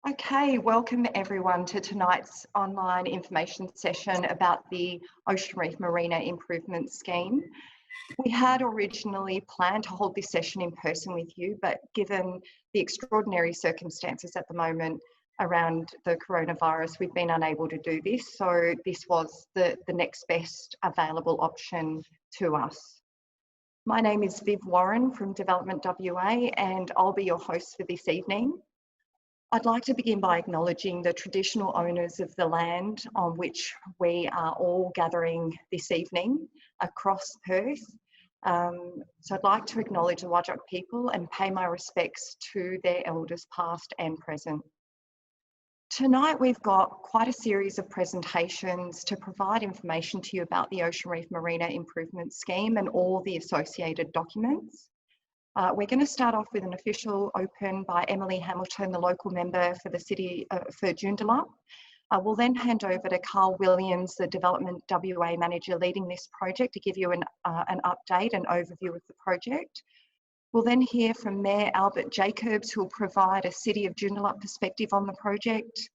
Okay, welcome everyone to tonight's online information session about the Ocean Reef Marina Improvement Scheme. We had originally planned to hold this session in person with you, but given the extraordinary circumstances at the moment around the coronavirus, we've been unable to do this. So this was the next best available option to us. My name is Viv Warren from DevelopmentWA, and I'll be your host for this evening. I'd like to begin by acknowledging the traditional owners of the land on which we are all gathering this evening across Perth. So I'd like to acknowledge the Whadjuk people and pay my respects to their elders past and present. Tonight we've got quite a series of presentations to provide information to you about the Ocean Reef Marina Improvement Scheme and all the associated documents. We're going to start off with an official open by Emily Hamilton, the local member for the city for Joondalup. We'll then hand over to Carl Williams, the DevelopmentWA manager leading this project, to give you an update and overview of the project. We'll then hear from Mayor Albert Jacobs, who will provide a City of Joondalup perspective on the project.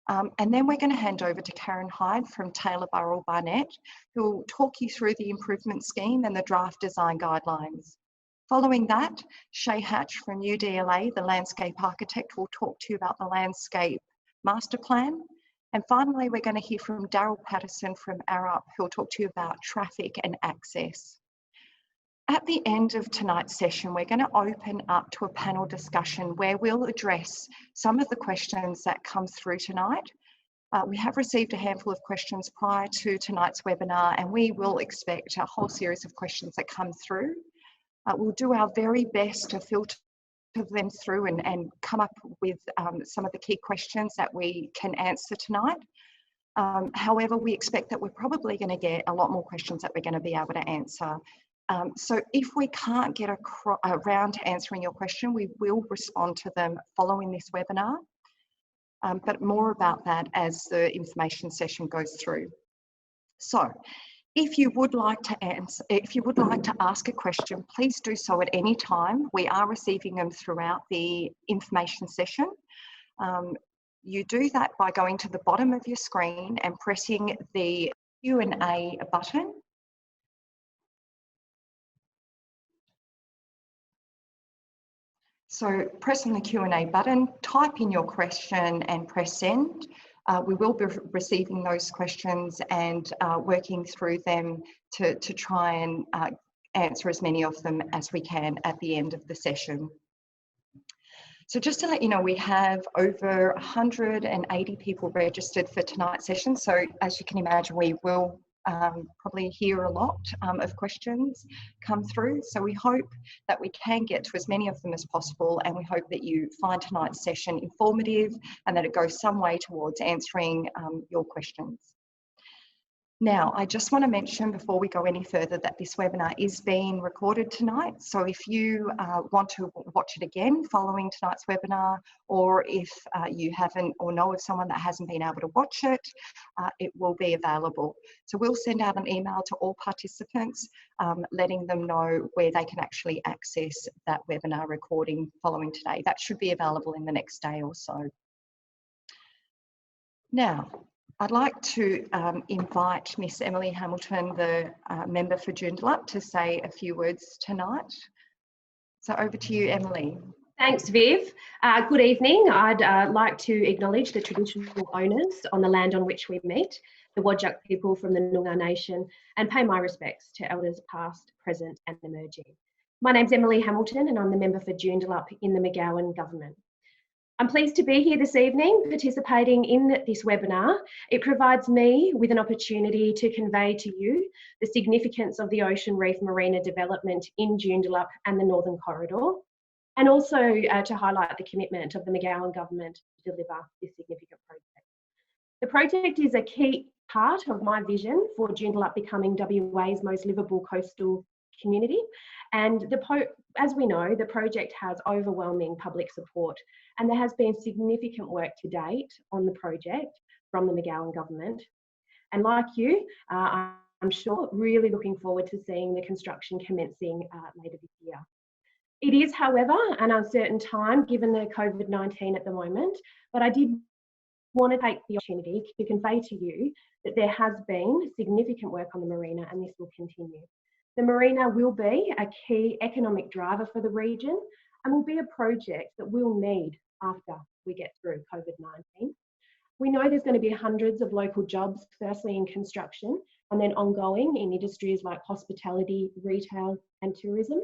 And then we're going to hand over to Karen Hyde from Taylor Burrell Barnett, who will talk you through the improvement scheme and the draft design guidelines. Following that, Shay Hatch from UDLA, the landscape architect, will talk to you about the landscape master plan. And finally, we're going to hear from Daryl Patterson from Arup, who will talk to you about traffic and access. At the end of tonight's session, we're going to open up to a panel discussion where we'll address some of the questions that come through tonight. We have received a handful of questions prior to tonight's webinar, and we will expect a whole series of questions that come through. We'll do our very best to filter them through and come up with some of the key questions that we can answer tonight. However, we expect that we're probably going to get a lot more questions that we're going to be able to answer. So if we can't get around to answering your question, we will respond to them following this webinar. But more about that as the information session goes through. So, if you would like to ask a question, please do so at any time. We are receiving them throughout the information session. You do that by going to the bottom of your screen and pressing the Q&A button. So pressing the Q&A button, type in your question and press send. We will be receiving those questions and working through them to try and answer as many of them as we can at the end of the session. So just to let you know, we have over 180 people registered for tonight's session. So as you can imagine, we will probably hear a lot of questions come through. So we hope that we can get to as many of them as possible, and we hope that you find tonight's session informative and that it goes some way towards answering your questions. Now, I just want to mention before we go any further that this webinar is being recorded tonight. So if you want to watch it again following tonight's webinar, or if you haven't or know of someone that hasn't been able to watch it, it will be available. So we'll send out an email to all participants letting them know where they can actually access that webinar recording following today. That should be available in the next day or so. Now, I'd like to invite Miss Emily Hamilton, the member for Joondalup, to say a few words tonight. So over to you, Emily. Thanks, Viv. Good evening. I'd like to acknowledge the traditional owners on the land on which we meet, the Whadjuk people from the Noongar Nation, and pay my respects to elders past, present and emerging. My name's Emily Hamilton and I'm the member for Joondalup in the McGowan government. I'm pleased to be here this evening participating in this webinar. It provides me with an opportunity to convey to you the significance of the Ocean Reef Marina development in Joondalup and the Northern Corridor, and also to highlight the commitment of the McGowan government to deliver this significant project. The project is a key part of my vision for Joondalup becoming WA's most livable coastal community, and as we know, the project has overwhelming public support, and there has been significant work to date on the project from the McGowan government. And like you, I'm sure, really looking forward to seeing the construction commencing later this year. It is, however, an uncertain time given the COVID-19 at the moment, but I did want to take the opportunity to convey to you that there has been significant work on the marina and this will continue. The marina will be a key economic driver for the region and will be a project that we'll need after we get through COVID-19. We know there's going to be hundreds of local jobs, firstly in construction and then ongoing in industries like hospitality, retail and tourism.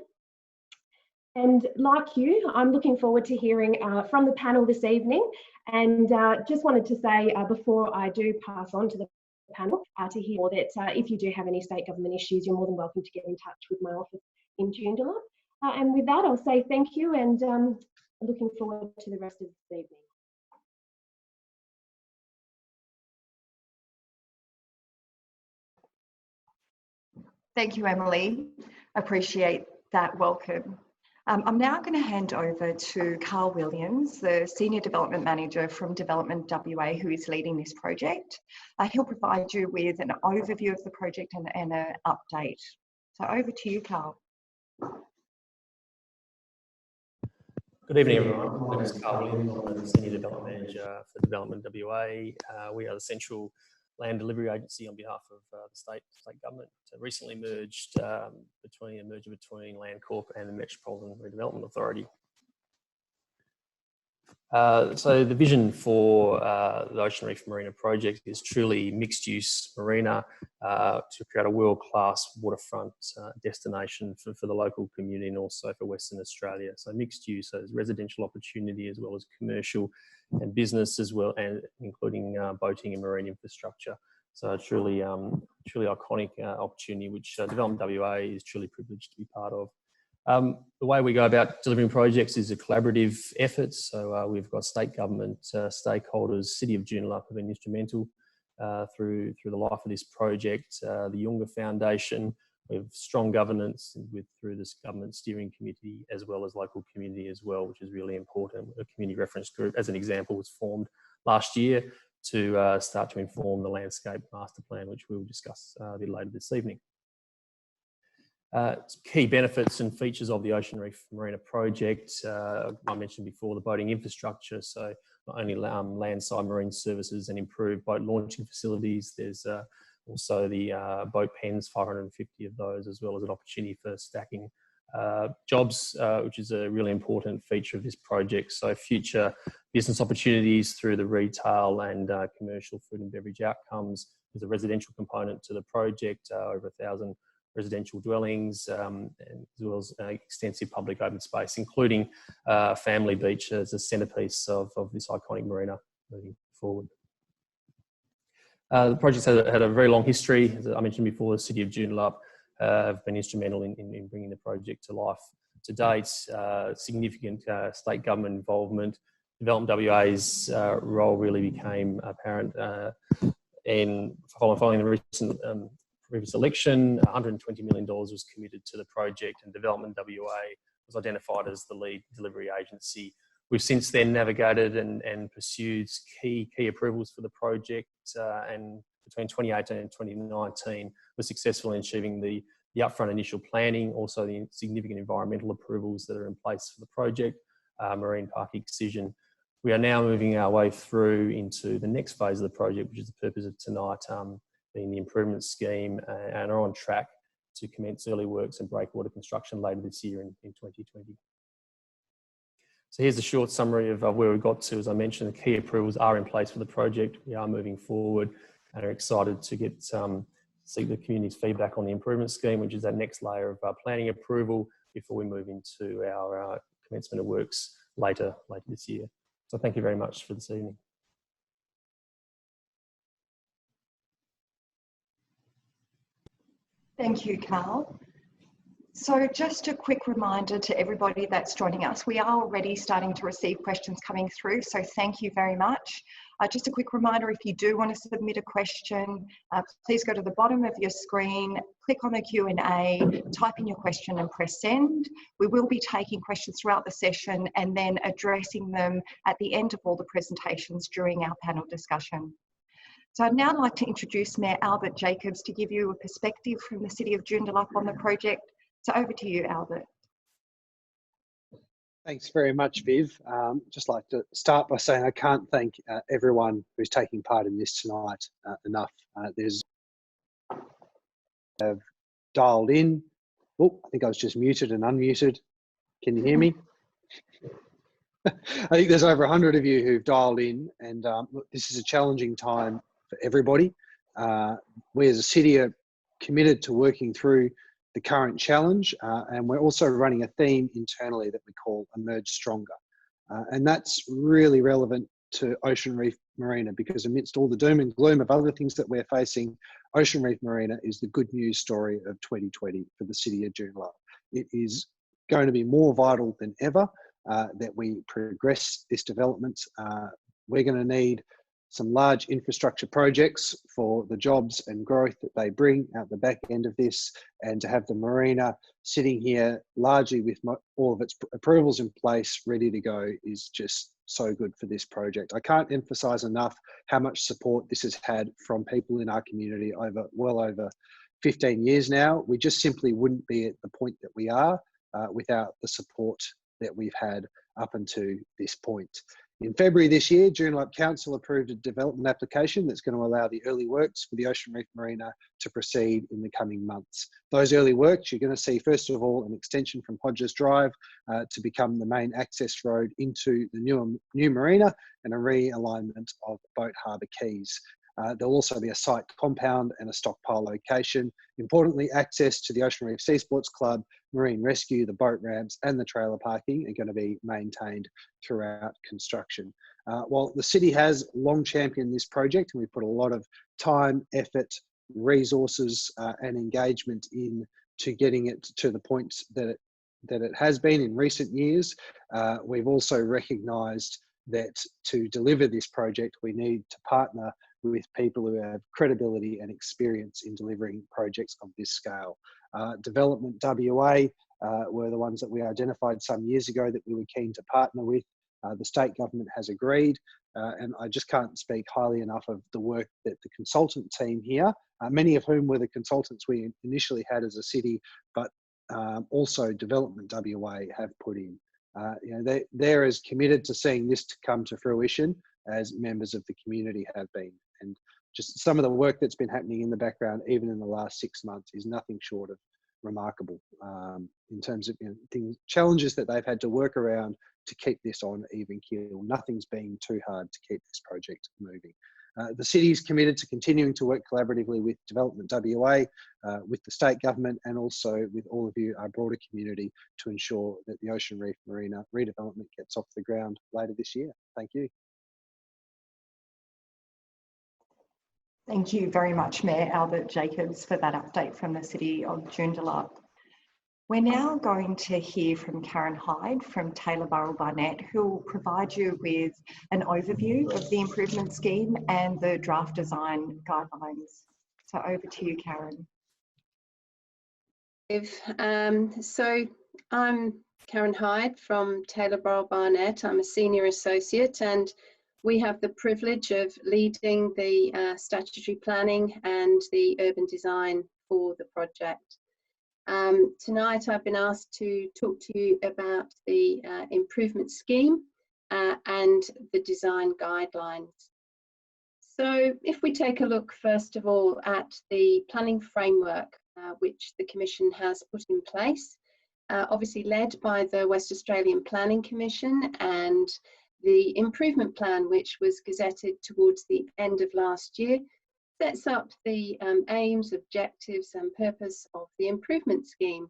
And like you, I'm looking forward to hearing from the panel this evening, and just wanted to say before I do pass on to the panel to hear more that if you do have any state government issues, you're more than welcome to get in touch with my office in Joondalup. And with that, I'll say thank you and looking forward to the rest of this evening. Thank you, Emily. Appreciate that welcome. I'm now going to hand over to Carl Williams, the Senior Development Manager from DevelopmentWA, who is leading this project. He'll provide you with an overview of the project and an update. So over to you, Carl. Good evening, everyone. My name is Carl Williams. I'm the Senior Development Manager for DevelopmentWA. We are the central land delivery agency on behalf of the state government. Recently merged between Landcorp and the Metropolitan Redevelopment Authority. So the vision for the Ocean Reef Marina project is truly mixed-use marina to create a world-class waterfront destination for the local community and also for Western Australia. So mixed use, so there's residential opportunity as well as commercial and business as well, and including boating and marine infrastructure. So truly iconic opportunity which DevelopmentWA is truly privileged to be part of. The way we go about delivering projects is a collaborative effort. So we've got state government stakeholders. City of Joondalup have been instrumental through the life of this project. The Younger Foundation, we have strong governance through this government steering committee as well as local community as well, which is really important. A community reference group, as an example, was formed last year to start to inform the landscape master plan, which we'll discuss a bit later this evening. Key benefits and features of the Ocean Reef Marina project. I mentioned before the boating infrastructure, so not only landside marine services and improved boat launching facilities, there's also the boat pens, 550 of those, as well as an opportunity for stacking jobs, which is a really important feature of this project. So future business opportunities through the retail and commercial food and beverage outcomes. There's a residential component to the project, over 1,000 residential dwellings, as well as extensive public open space, including Family Beach as a centrepiece of this iconic marina moving forward. The project's had a very long history. As I mentioned before, the City of Joondalup have been instrumental in bringing the project to life. To date, significant state government involvement. DevelopmentWA's role really became apparent following the recent previous election. $120 million was committed to the project, and DevelopmentWA was identified as the lead delivery agency. We've since then navigated and pursued key approvals for the project, and between 2018 and 2019 was successful in achieving the upfront initial planning, also the significant environmental approvals that are in place for the project, marine park excision. We are now moving our way through into the next phase of the project, which is the purpose of tonight, being the improvement scheme, and are on track to commence early works and breakwater construction later this year in 2020. So here's a short summary of where we got to. As I mentioned, the key approvals are in place for the project. We are moving forward and are excited to seek the community's feedback on the improvement scheme, which is that next layer of planning approval before we move into our commencement of works later this year. So thank you very much for this evening. Thank you, Carl. So just a quick reminder to everybody that's joining us, we are already starting to receive questions coming through, so thank you very much. Just a quick reminder, if you do want to submit a question, please go to the bottom of your screen, click on the Q&A, type in your question and press send. We will be taking questions throughout the session and then addressing them at the end of all the presentations during our panel discussion. So I'd now like to introduce Mayor Albert Jacobs to give you a perspective from the City of Joondalup on the project. So over to you, Albert. Thanks very much, Viv. Just like to start by saying I can't thank everyone who's taking part in this tonight enough. There's have dialed in. Oh, I think I was just muted and unmuted. Can you hear me? I think there's over 100 of you who've dialed in, and look, this is a challenging time for everybody. We as a city are committed to working through the current challenge, and we're also running a theme internally that we call Emerge Stronger. And that's really relevant to Ocean Reef Marina, because amidst all the doom and gloom of other things that we're facing, Ocean Reef Marina is the good news story of 2020 for the city of Joondalup. It is going to be more vital than ever that we progress this development. We're going to need some large infrastructure projects for the jobs and growth that they bring out the back end of this, and to have the marina sitting here largely with all of its approvals in place, ready to go, is just so good for this project. I can't emphasize enough how much support this has had from people in our community over well over 15 years now. We just simply wouldn't be at the point that we are without the support that we've had up until this point. In February this year, Joondalup Council approved a development application that's going to allow the early works for the Ocean Reef Marina to proceed in the coming months. Those early works, you're going to see, first of all, an extension from Hodges Drive to become the main access road into the new marina, and a realignment of boat harbour quays. There'll also be a site compound and a stockpile location. Importantly, access to the Ocean Reef Sea Sports Club, marine rescue, the boat ramps and the trailer parking are going to be maintained throughout construction. While the city has long championed this project, and we've put a lot of time, effort, resources and engagement in to getting it to the point that it has been in recent years, we've also recognised that to deliver this project, we need to partner with people who have credibility and experience in delivering projects of this scale. DevelopmentWA were the ones that we identified some years ago that we were keen to partner with. The state government has agreed, and I just can't speak highly enough of the work that the consultant team here, many of whom were the consultants we initially had as a city, but also DevelopmentWA have put in. You know, they're as committed to seeing this to come to fruition as members of the community have been. And just some of the work that's been happening in the background, even in the last 6 months, is nothing short of remarkable in terms of, you know, challenges that they've had to work around to keep this on even keel. Nothing's been too hard to keep this project moving. The city is committed to continuing to work collaboratively with DevelopmentWA, with the state government, and also with all of you, our broader community, to ensure that the Ocean Reef Marina redevelopment gets off the ground later this year. Thank you. Thank you very much, Mayor Albert Jacobs, for that update from the City of Joondalup. We're now going to hear from Karen Hyde from Taylor Burrell Barnett, who will provide you with an overview of the improvement scheme and the draft design guidelines. So over to you, Karen. So I'm Karen Hyde from Taylor Burrell Barnett. I'm a senior associate, and we have the privilege of leading the statutory planning and the urban design for the project. Tonight I've been asked to talk to you about the improvement scheme and the design guidelines. So if we take a look first of all at the planning framework which the Commission has put in place, obviously led by the West Australian Planning Commission, and the improvement plan, which was gazetted towards the end of last year, sets up the aims, objectives and purpose of the improvement scheme.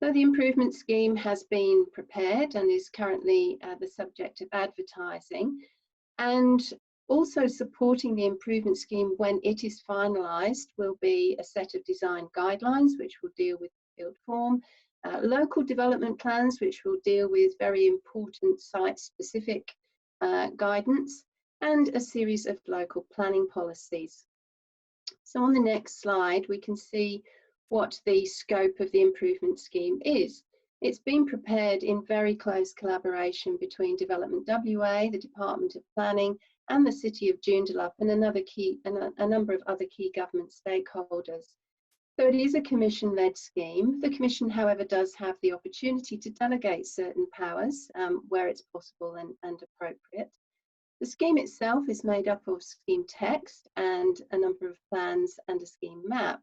So the improvement scheme has been prepared and is currently the subject of advertising, and also supporting the improvement scheme when it is finalised will be a set of design guidelines which will deal with field form, local development plans which will deal with very important site-specific guidance, and a series of local planning policies. So on the next slide we can see what the scope of the improvement scheme is. It's been prepared in very close collaboration between DevelopmentWA, the Department of Planning and the City of Joondalup, and a number of other key government stakeholders. So it is a Commission-led scheme. The Commission, however, does have the opportunity to delegate certain powers where it's possible and appropriate. The scheme itself is made up of scheme text and a number of plans and a scheme map.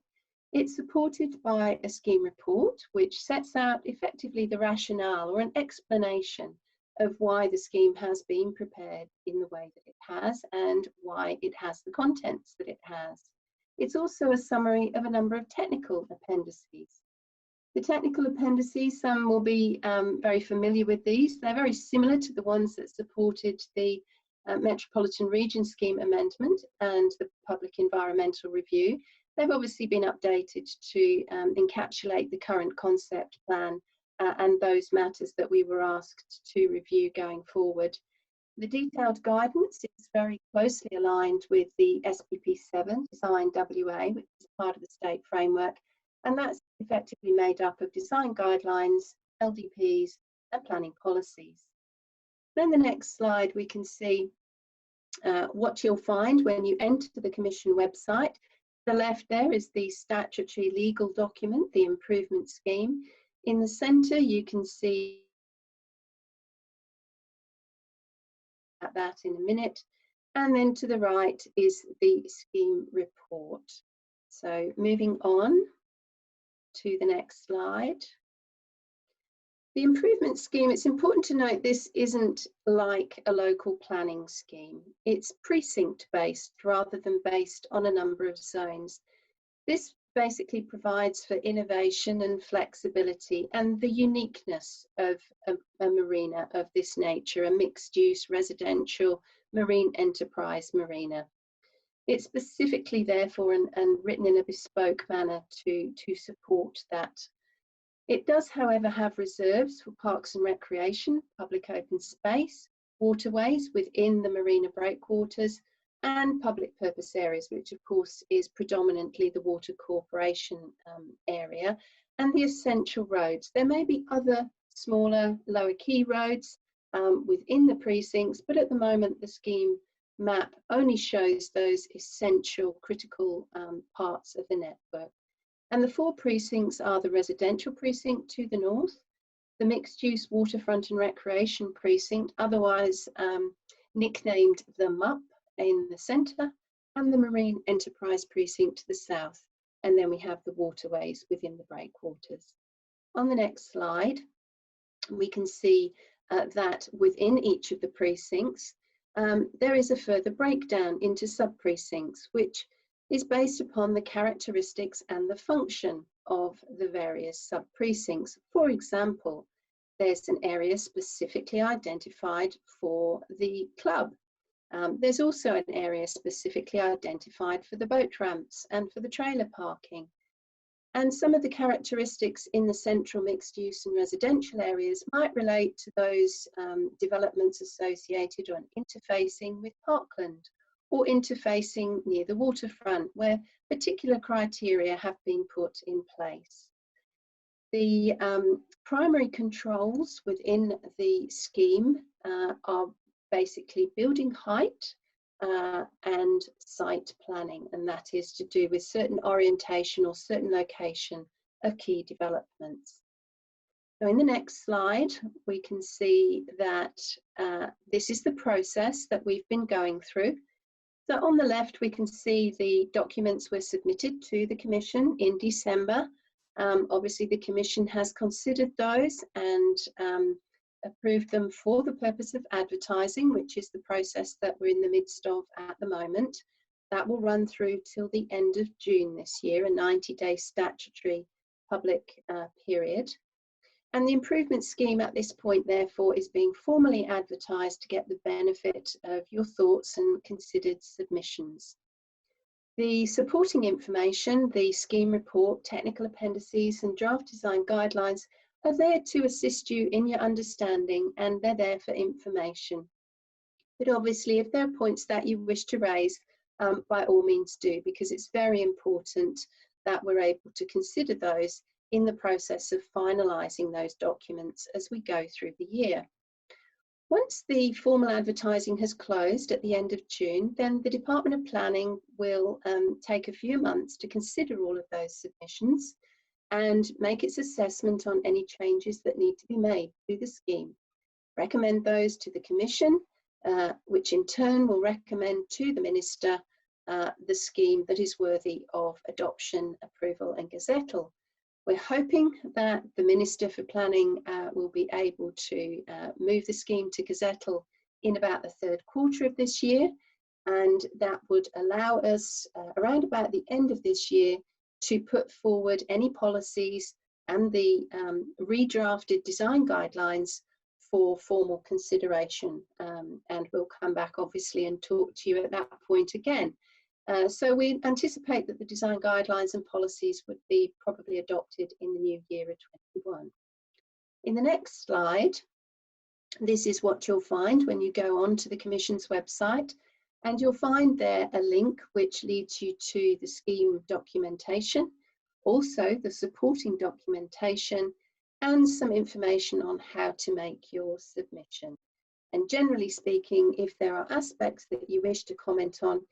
It's supported by a scheme report, which sets out effectively the rationale or an explanation of why the scheme has been prepared in the way that it has and why it has the contents that it has. It's also a summary of a number of technical appendices. The technical appendices, some will be very familiar with these. They're very similar to the ones that supported the Metropolitan Region Scheme amendment and the Public Environmental Review. They've obviously been updated to encapsulate the current concept plan and those matters that we were asked to review going forward. The detailed guidance is very closely aligned with the SPP7 Design WA, which is part of the state framework, and that's effectively made up of design guidelines, LDPs, and planning policies. Then the next slide, we can see what you'll find when you enter the Commission website. The left there is the statutory legal document, the improvement scheme. In the centre, you can see that in a minute. And then to the right is the scheme report. So moving on to the next slide. The improvement scheme, it's important to note this isn't like a local planning scheme. It's precinct based rather than based on a number of zones. This basically provides for innovation and flexibility and the uniqueness of a marina of this nature, a mixed use residential marine enterprise marina. It's specifically therefore and written in a bespoke manner to support that. It does, however, have reserves for parks and recreation, public open space, waterways within the marina breakwaters, and public purpose areas, which of course is predominantly the Water Corporation area, and the essential roads. There may be other smaller, lower key roads within the precincts, but at the moment the scheme map only shows those essential, critical parts of the network. And the 4 precincts are the residential precinct to the north, the mixed-use waterfront and recreation precinct, otherwise nicknamed the MUP, in the centre, and the marine enterprise precinct to the south. And then we have the waterways within the breakwaters. On the next slide, we can see that within each of the precincts, there is a further breakdown into sub-precincts, which is based upon the characteristics and the function of the various sub-precincts. For example, there's an area specifically identified for the club. There's also an area specifically identified for the boat ramps and for the trailer parking. And some of the characteristics in the central mixed use and residential areas might relate to those developments associated or interfacing with parkland, or interfacing near the waterfront, where particular criteria have been put in place. The primary controls within the scheme are basically building height and site planning, and that is to do with certain orientation or certain location of key developments. So in the next slide, we can see that this is the process that we've been going through. So on the left, we can see the documents were submitted to the Commission in December. Obviously, the Commission has considered those and approved them for the purpose of advertising, which is the process that we're in the midst of at the moment. That will run through till the end of June this year, a 90-day statutory public period. And the improvement scheme at this point, therefore, is being formally advertised to get the benefit of your thoughts and considered submissions. The supporting information, the scheme report, technical appendices, and draft design guidelines are there to assist you in your understanding, and they're there for information. But obviously, if there are points that you wish to raise, by all means do, because it's very important that we're able to consider those in the process of finalising those documents as we go through the year. Once the formal advertising has closed at the end of June, then the Department of Planning will take a few months to consider all of those submissions and make its assessment on any changes that need to be made to the scheme. Recommend those to the Commission, which in turn will recommend to the Minister the scheme that is worthy of adoption, approval and Gazettal. We're hoping that the Minister for Planning will be able to move the scheme to Gazettal in about the third quarter of this year, and that would allow us around about the end of this year to put forward any policies and the redrafted design guidelines for formal consideration, and we'll come back obviously and talk to you at that point again. So we anticipate that the design guidelines and policies would be probably adopted in the new year of 21. In the next slide, this is what you'll find when you go on to the Commission's website, and you'll find there a link which leads you to the scheme documentation, also the supporting documentation, and some information on how to make your submission. And generally speaking, if there are aspects that you wish to comment on,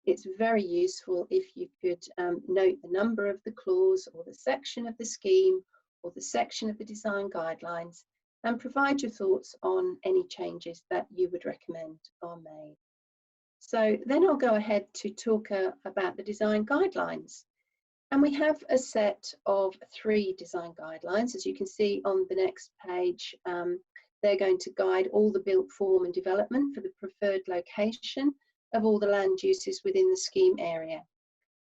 it's very useful if you could note the number of the clause or the section of the scheme or the section of the design guidelines and provide your thoughts on any changes that you would recommend are made. So then I'll go ahead to talk about the design guidelines. And we have a set of 3 design guidelines. As you can see on the next page, they're going to guide all the built form and development for the preferred location of all the land uses within the scheme area.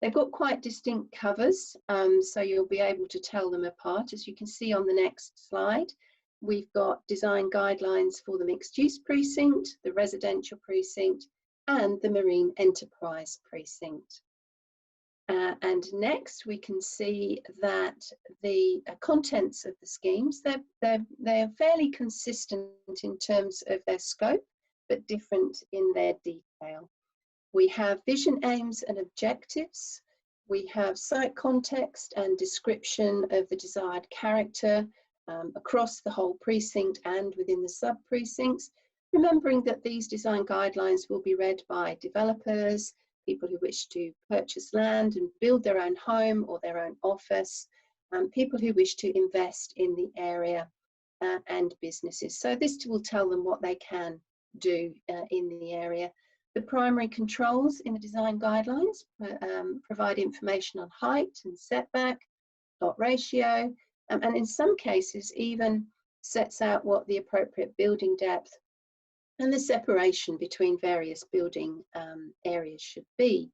They've got quite distinct covers, so you'll be able to tell them apart. As you can see on the next slide, we've got design guidelines for the mixed-use precinct, the residential precinct, and the marine enterprise precinct. And next we can see that the contents of the schemes, they're fairly consistent in terms of their scope, but different in their detail. We have vision, aims and objectives. We have site context and description of the desired character across the whole precinct and within the sub-precincts, remembering that these design guidelines will be read by developers, people who wish to purchase land and build their own home or their own office, people who wish to invest in the area and businesses. So this will tell them what they can do in the area. The primary controls in the design guidelines provide information on height and setback, lot ratio, and in some cases even sets out what the appropriate building depth and the separation between various building areas should be.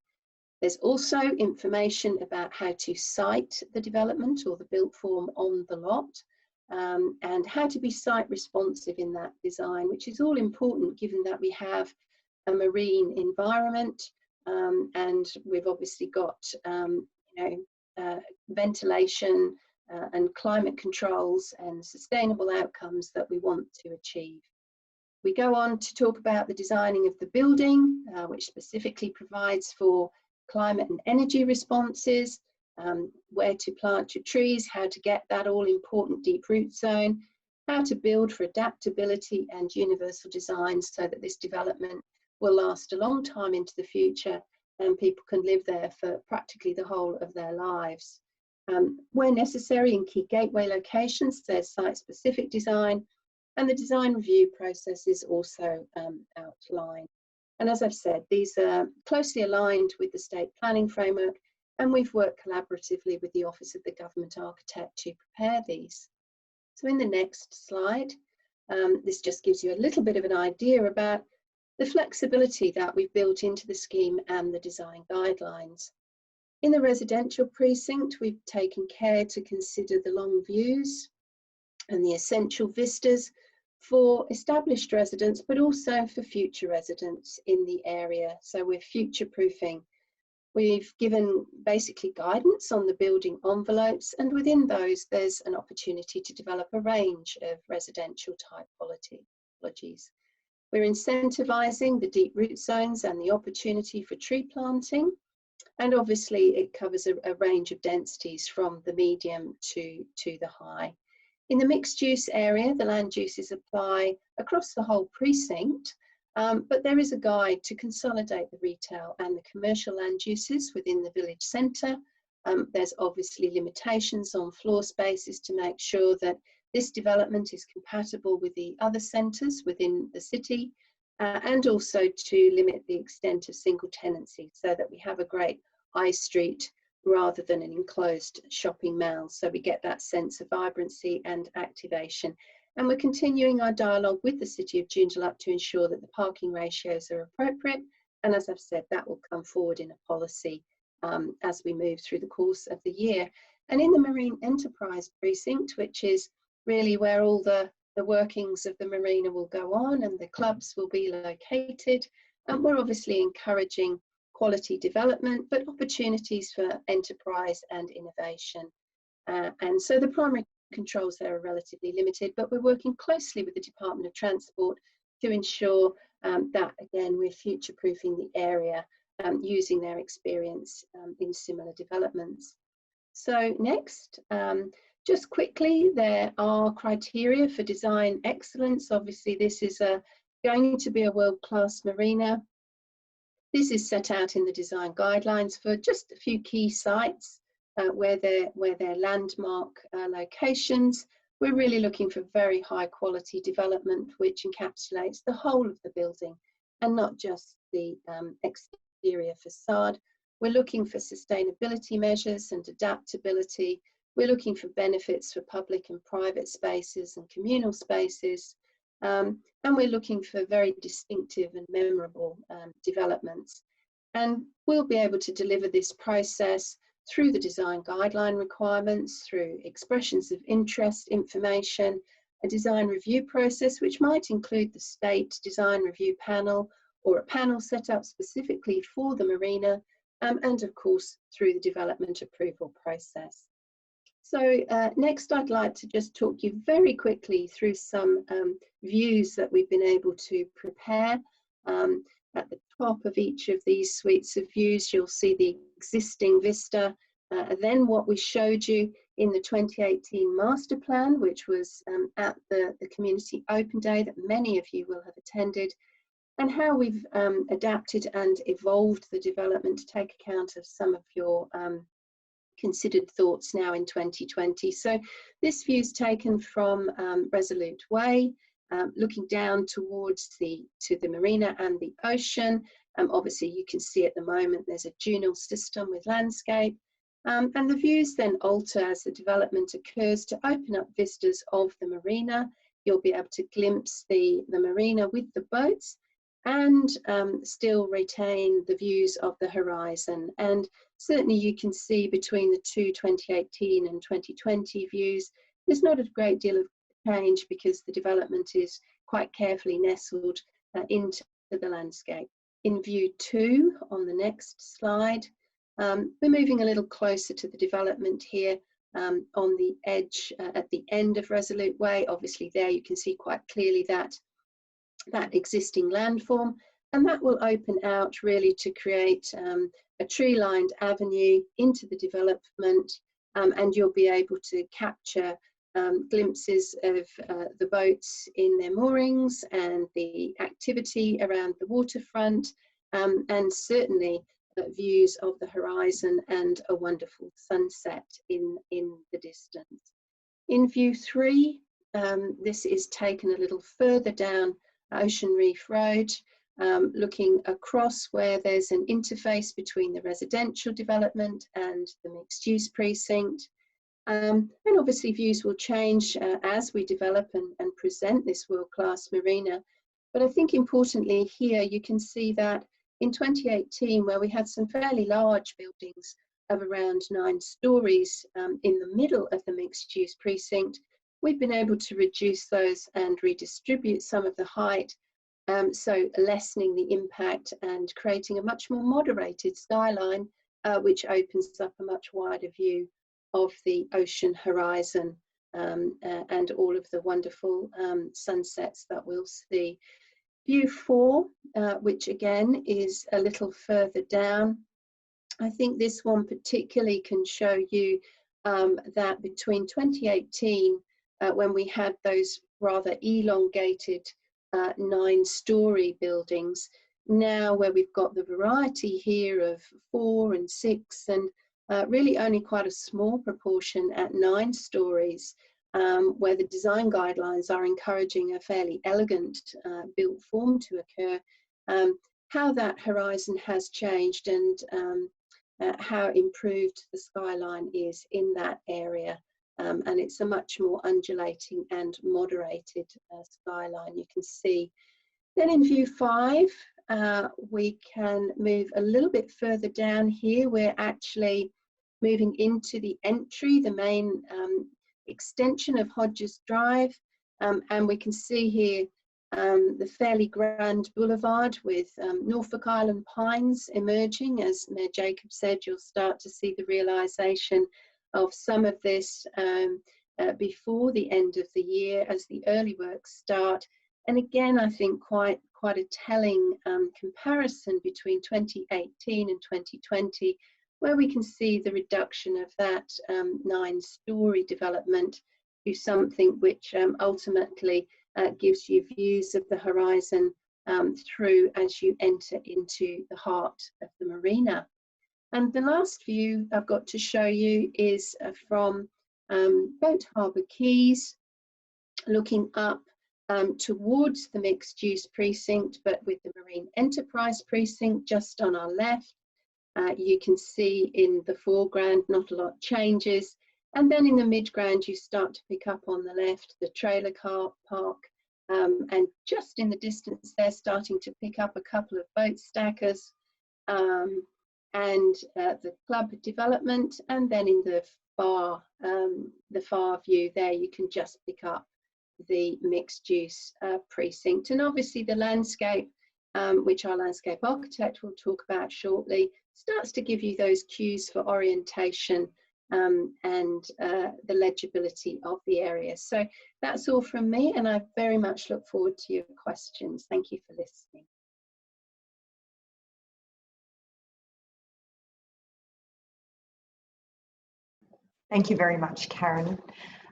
There's also information about how to site the development or the built form on the lot, and how to be site responsive in that design, which is all important given that we have a marine environment, and we've obviously got ventilation and climate controls and sustainable outcomes that we want to achieve. We go on to talk about the designing of the building, which specifically provides for climate and energy responses, where to plant your trees, how to get that all important deep root zone, how to build for adaptability and universal design so that this development will last a long time into the future and people can live there for practically the whole of their lives. Where necessary in key gateway locations, there's site-specific design, and the design review process is also outlined. And as I've said, these are closely aligned with the state planning framework, and we've worked collaboratively with the Office of the Government Architect to prepare these. So in the next slide, this just gives you a little bit of an idea about the flexibility that we've built into the scheme and the design guidelines. In the residential precinct, we've taken care to consider the long views and the essential vistas for established residents, but also for future residents in the area. So we're future-proofing. We've given basically guidance on the building envelopes, and within those, there's an opportunity to develop a range of residential typologies. We're incentivising the deep root zones and the opportunity for tree planting. And obviously it covers a range of densities from the medium to the high. In the mixed use area, the land uses apply across the whole precinct, but there is a guide to consolidate the retail and the commercial land uses within the village centre. There's obviously limitations on floor spaces to make sure that this development is compatible with the other centres within the city, and also to limit the extent of single tenancy so that we have a great high street rather than an enclosed shopping mall. So we get that sense of vibrancy and activation. And we're continuing our dialogue with the City of Joondalup to ensure that the parking ratios are appropriate. And as I've said, that will come forward in a policy as we move through the course of the year. And in the Marine Enterprise Precinct, which is really where all the workings of the marina will go on and the clubs will be located, we're obviously encouraging quality development, but opportunities for enterprise and innovation. And so the primary controls there are relatively limited, but we're working closely with the Department of Transport to ensure that, again, we're future-proofing the area using their experience in similar developments. So next, just quickly, there are criteria for design excellence. Obviously, this is going to be a world-class marina. This is set out in the design guidelines for just a few key sites where they're landmark locations. We're really looking for very high quality development which encapsulates the whole of the building and not just the exterior facade. We're looking for sustainability measures and adaptability. We're looking for benefits for public and private spaces and communal spaces. And we're looking for very distinctive and memorable developments. And we'll be able to deliver this process through the design guideline requirements, through expressions of interest information, a design review process, which might include the state design review panel or a panel set up specifically for the marina, and of course, through the development approval process. So next, I'd like to just talk you very quickly through some views that we've been able to prepare. At the top of each of these suites of views, you'll see the existing vista, then what we showed you in the 2018 master plan, which was at the community open day that many of you will have attended, and how we've adapted and evolved the development to take account of some of your considered thoughts now in 2020. So this view is taken from Resolute Way, looking down towards the marina and the ocean. Obviously you can see at the moment there's a dual system with landscape, and the views then alter as the development occurs to open up vistas of the marina. You'll be able to glimpse the marina with the boats and still retain the views of the horizon. And certainly you can see between the two 2018 and 2020 views, there's not a great deal of change because the development is quite carefully nestled into the landscape. In view 2 on the next slide, we're moving a little closer to the development here on the edge at the end of Resolute Way. Obviously there you can see quite clearly that existing landform, and that will open out really to create a tree-lined avenue into the development, and you'll be able to capture glimpses of the boats in their moorings and the activity around the waterfront, and certainly views of the horizon and a wonderful sunset in the distance. In view 3, this is taken a little further down Ocean Reef Road, looking across where there's an interface between the residential development and the mixed-use precinct. And obviously views will change as we develop and present this world-class marina. But I think importantly here you can see that in 2018, where we had some fairly large buildings of around 9 stories in the middle of the mixed-use precinct, we've been able to reduce those and redistribute some of the height, so lessening the impact and creating a much more moderated skyline, which opens up a much wider view of the ocean horizon and all of the wonderful sunsets that we'll see. View 4, which again is a little further down. I think this one particularly can show you that between 2018 when we had those rather elongated 9-storey buildings. Now where we've got the variety here of 4 and 6 and really only quite a small proportion at 9 stories, where the design guidelines are encouraging a fairly elegant built form to occur, how that horizon has changed and how improved the skyline is in that area. And it's a much more undulating and moderated skyline, you can see. Then in view 5, we can move a little bit further down here. We're actually moving into the entry, the main extension of Hodges Drive, and we can see here the fairly grand boulevard with Norfolk Island pines emerging. As Mayor Jacob said, you'll start to see the realisation of some of this before the end of the year as the early works start. And again, I think quite a telling comparison between 2018 and 2020, where we can see the reduction of that 9-storey development to something which ultimately gives you views of the horizon through as you enter into the heart of the marina. And the last view I've got to show you is from Boat Harbour Quays, looking up towards the mixed-use precinct, but with the Marine Enterprise precinct just on our left. You can see in the foreground not a lot changes, and then in the midground you start to pick up on the left the trailer car park, and just in the distance they're starting to pick up a couple of boat stackers, and the club development. And then in the far view there you can just pick up the mixed use precinct. And obviously the landscape, which our landscape architect will talk about shortly, starts to give you those cues for orientation and the legibility of the area. So that's all from me, and I very much look forward to your questions. Thank you for listening. Thank you very much, Karen.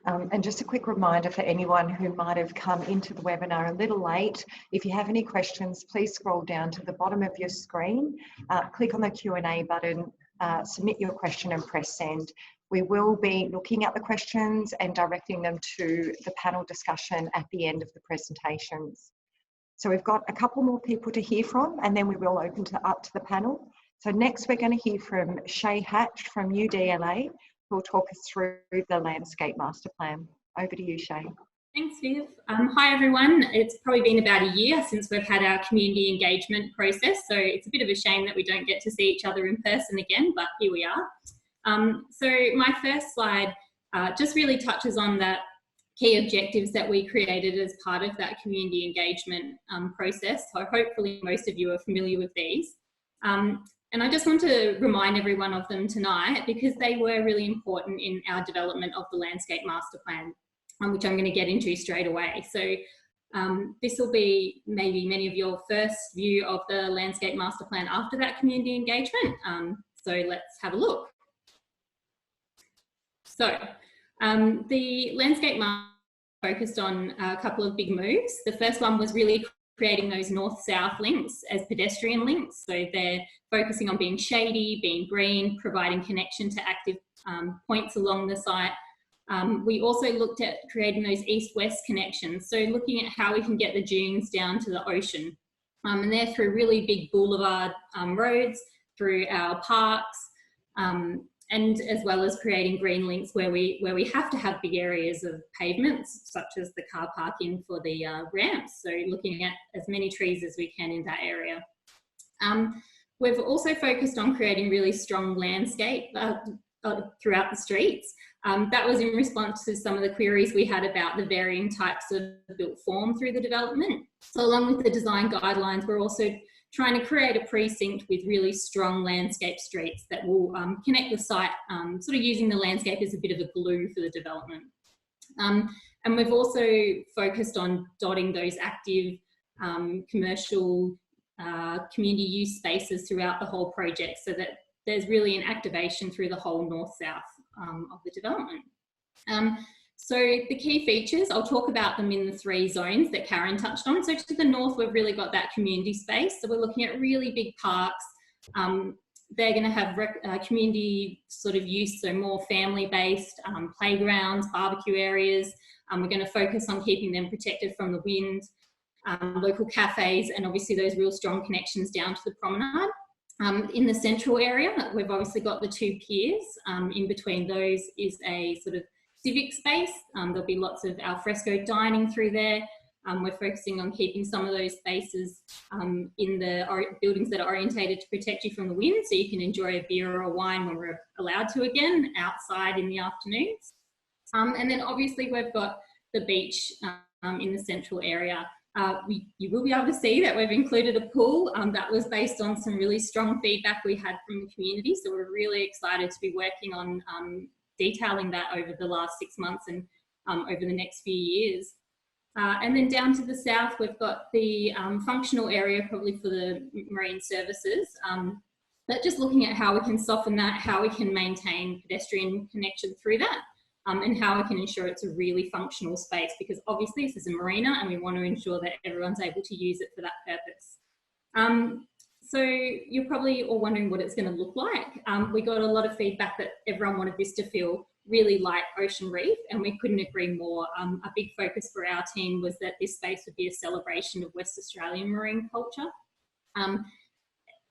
And just a quick reminder for anyone who might have come into the webinar a little late, if you have any questions, please scroll down to the bottom of your screen, click on the Q&A button, submit your question and press send. We will be looking at the questions and directing them to the panel discussion at the end of the presentations. So we've got a couple more people to hear from, and then we will open up to the panel. So next we're going to hear from Shay Hatch from UDLA, who will talk us through the landscape master plan. Over to you, Shay. Thanks, Viv. Hi, everyone. It's probably been about a year since we've had our community engagement process, so it's a bit of a shame that we don't get to see each other in person again, but here we are. So my first slide just really touches on the key objectives that we created as part of that community engagement process. So hopefully most of you are familiar with these. And I just want to remind everyone of them tonight because they were really important in our development of the landscape master plan, which I'm going to get into straight away. So this will be maybe many of your first view of the landscape master plan after that community engagement. So let's have a look. So the landscape master focused on a couple of big moves. The first one was really creating those north-south links as pedestrian links. So they're focusing on being shady, being green, providing connection to active points along the site. We also looked at creating those east-west connections. So looking at how we can get the dunes down to the ocean. And they're through really big boulevard roads, through our parks, and as well as creating green links where we have to have big areas of pavements, such as the car parking for the ramps. So looking at as many trees as we can in that area. We've also focused on creating really strong landscape throughout the streets. That was in response to some of the queries we had about the varying types of built form through the development. So along with the design guidelines, we're also trying to create a precinct with really strong landscape streets that will connect the site, sort of using the landscape as a bit of a glue for the development. And we've also focused on dotting those active commercial community use spaces throughout the whole project so that there's really an activation through the whole north-south of the development. So the key features, I'll talk about them in the 3 zones that Karen touched on. So to the north, we've really got that community space. So we're looking at really big parks. They're going to have community sort of use, so more family-based playgrounds, barbecue areas. We're going to focus on keeping them protected from the wind, local cafes, and obviously those real strong connections down to the promenade. In the central area, we've obviously got the 2 piers. In between those is a sort of civic space. There'll be lots of alfresco dining through there. We're focusing on keeping some of those spaces in the buildings that are orientated to protect you from the wind, so you can enjoy a beer or a wine when we're allowed to again, outside in the afternoons. And then obviously we've got the beach in the central area. You will be able to see that we've included a pool that was based on some really strong feedback we had from the community. So we're really excited to be working on detailing that over the last 6 months and over the next few years. And then down to the south, we've got the functional area probably for the marine services. But just looking at how we can soften that, how we can maintain pedestrian connection through that. And how we can ensure it's a really functional space, because obviously this is a marina and we want to ensure that everyone's able to use it for that purpose. So you're probably all wondering what it's going to look like. We got a lot of feedback that everyone wanted this to feel really like Ocean Reef, and we couldn't agree more. A big focus for our team was that this space would be a celebration of West Australian marine culture.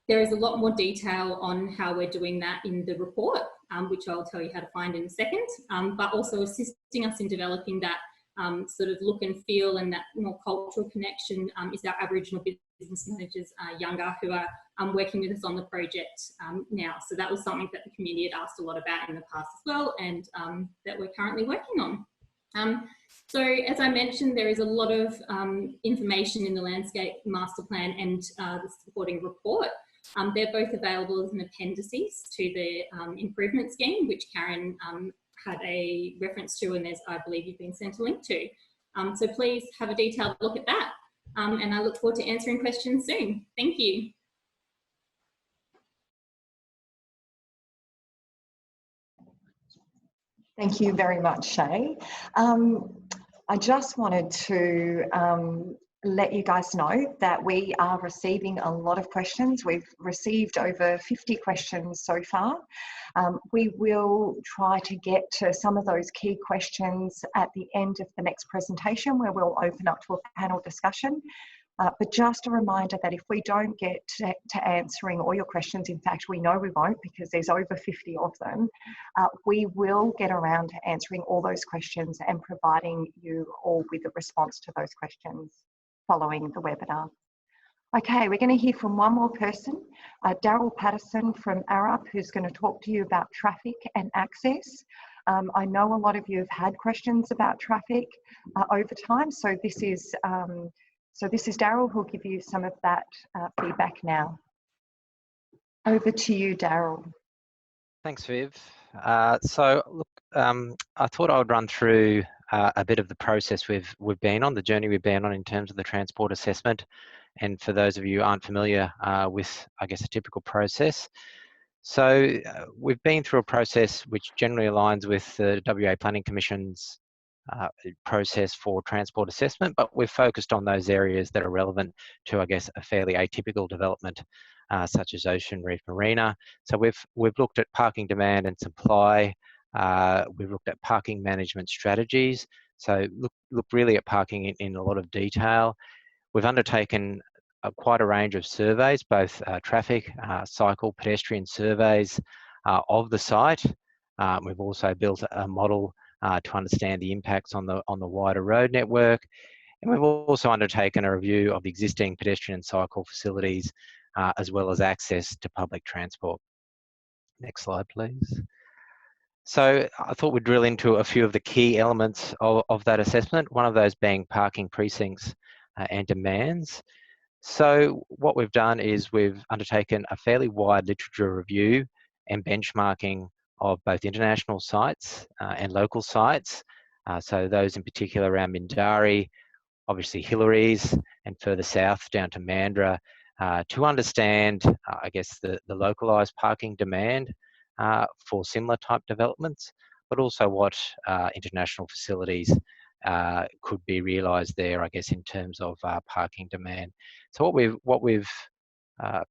There is a lot more detail on how we're doing that in the report, which I'll tell you how to find in a second, but also assisting us in developing that sort of look and feel and that more cultural connection is our Aboriginal business managers, Younger, who are working with us on the project now. So that was something that the community had asked a lot about in the past as well, and that we're currently working on. So as I mentioned, there is a lot of information in the Landscape Master Plan and the supporting report. They're both available as an appendices to the improvement scheme, which Karen had a reference to, and I believe you've been sent a link to. So please have a detailed look at that. And I look forward to answering questions soon. Thank you. Thank you very much, Shay. I just wanted to let you guys know that we are receiving a lot of questions. We've received over 50 questions so far. We will try to get to some of those key questions at the end of the next presentation, where we'll open up to a panel discussion. But just a reminder that if we don't get to answering all your questions, in fact, we know we won't because there's over 50 of them, we will get around to answering all those questions and providing you all with a response to those questions following the webinar. Okay, we're going to hear from one more person, Daryl Patterson from Arup, who's going to talk to you about traffic and access. I know a lot of you have had questions about traffic over time, so this is Daryl who'll give you some of that feedback now. Over to you, Daryl. Thanks, Viv. So look, I thought I would run through a bit of the process we've been on, the journey we've been on in terms of the transport assessment. And for those of you who aren't familiar with, I guess, a typical process. So we've been through a process which generally aligns with the WA Planning Commission's process for transport assessment, but we've focused on those areas that are relevant to, I guess, a fairly atypical development, such as Ocean Reef Marina. So we've looked at parking demand and supply. We've looked at parking management strategies. So look really at parking in a lot of detail. We've undertaken quite a range of surveys, both traffic, cycle, pedestrian surveys of the site. We've also built a model to understand the impacts on the wider road network. And we've also undertaken a review of existing pedestrian and cycle facilities, as well as access to public transport. Next slide, please. So I thought we'd drill into a few of the key elements of that assessment, one of those being parking precincts and demands. So what we've done is we've undertaken a fairly wide literature review and benchmarking of both international sites and local sites. So those in particular around Mindarie, obviously Hillary's, and further south down to Mandurah, to understand, I guess, the localised parking demand for similar type developments, but also what international facilities could be realised there, I guess, in terms of parking demand. So what we've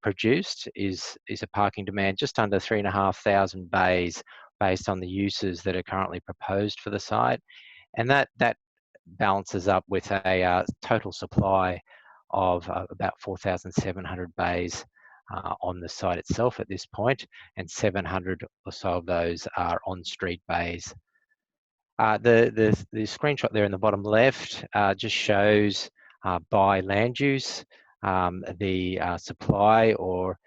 produced is a parking demand just under 3,500 bays based on the uses that are currently proposed for the site, and that balances up with a total supply of about 4,700 bays on the site itself at this point, and 700 or so of those are on-street bays. The screenshot there in the bottom left just shows by land use the supply or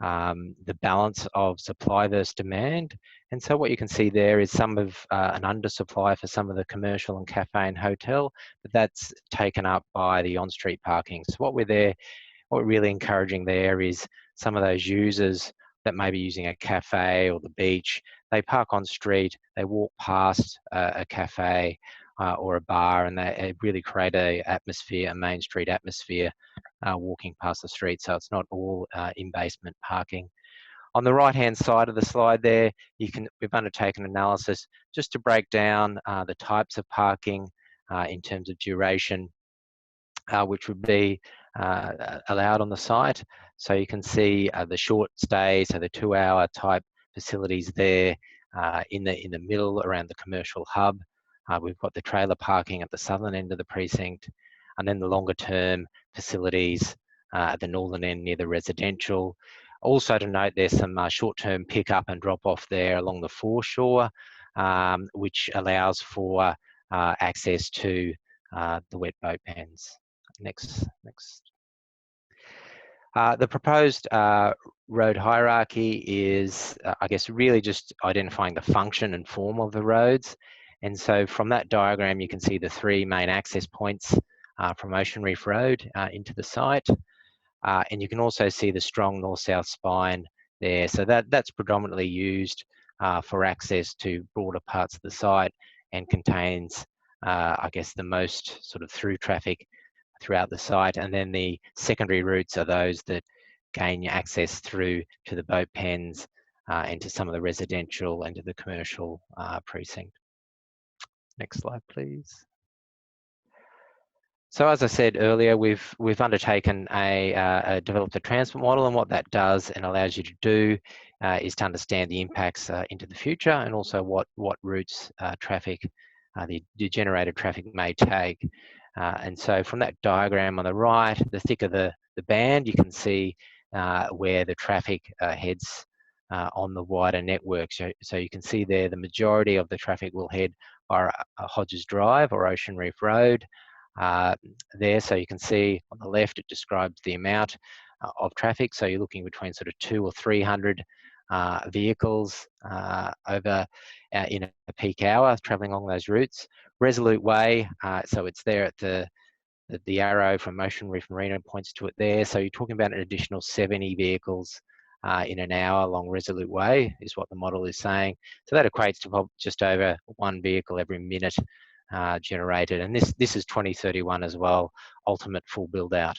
the balance of supply versus demand. And so what you can see there is some of an undersupply for some of the commercial and cafe and hotel, but that's taken up by the on-street parking. So what we're really encouraging there is some of those users that may be using a cafe or the beach, they park on street, they walk past a cafe or a bar, and they really create a main street atmosphere walking past the street. So it's not all in-basement parking. On the right-hand side of the slide there, we've undertaken analysis just to break down the types of parking in terms of duration, which would be allowed on the site. So you can see the short stays, so the 2-hour type facilities there in the middle around the commercial hub. We've got the trailer parking at the southern end of the precinct, and then the longer term facilities at the northern end near the residential. Also to note, there's some short-term pick-up and drop-off there along the foreshore, which allows for access to the wet boat pens. Next. The proposed road hierarchy is, I guess, really just identifying the function and form of the roads. And so from that diagram, you can see the 3 main access points from Ocean Reef Road into the site. And you can also see the strong north-south spine there. So that's predominantly used for access to broader parts of the site and contains, I guess, the most sort of through traffic throughout the site. And then the secondary routes are those that gain access through to the boat pens and to some of the residential and to the commercial precinct. Next slide, please. So as I said earlier, we've undertaken developed a transport model, and what that does and allows you to do is to understand the impacts into the future, and also what routes the generated traffic may take. And so from that diagram on the right, the thicker the band, you can see where the traffic heads on the wider network. So you can see there the majority of the traffic will head via Hodges Drive or Ocean Reef Road there. So you can see on the left, it describes the amount of traffic. So you're looking between sort of 200 or 300 vehicles over in a peak hour travelling along those routes. Resolute Way, so it's there at the arrow from Ocean Reef Marina points to it there. So you're talking about an additional 70 vehicles in an hour along Resolute Way is what the model is saying. So that equates to just over 1 vehicle every minute generated. And this is 2031 as well, ultimate full build out.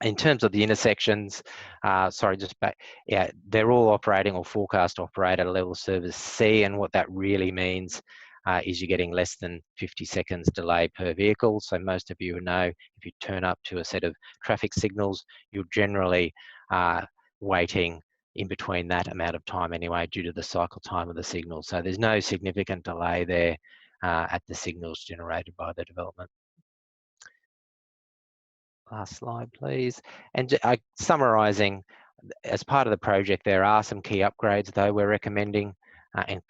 In terms of the intersections, they're all operating or forecast to operate at a level of service C, and what that really means is you're getting less than 50 seconds delay per vehicle. So most of you know, if you turn up to a set of traffic signals, you're generally waiting in between that amount of time anyway, due to the cycle time of the signal. So there's no significant delay there at the signals generated by the development. Last slide, please. And summarising, as part of the project, there are some key upgrades though we're recommending, and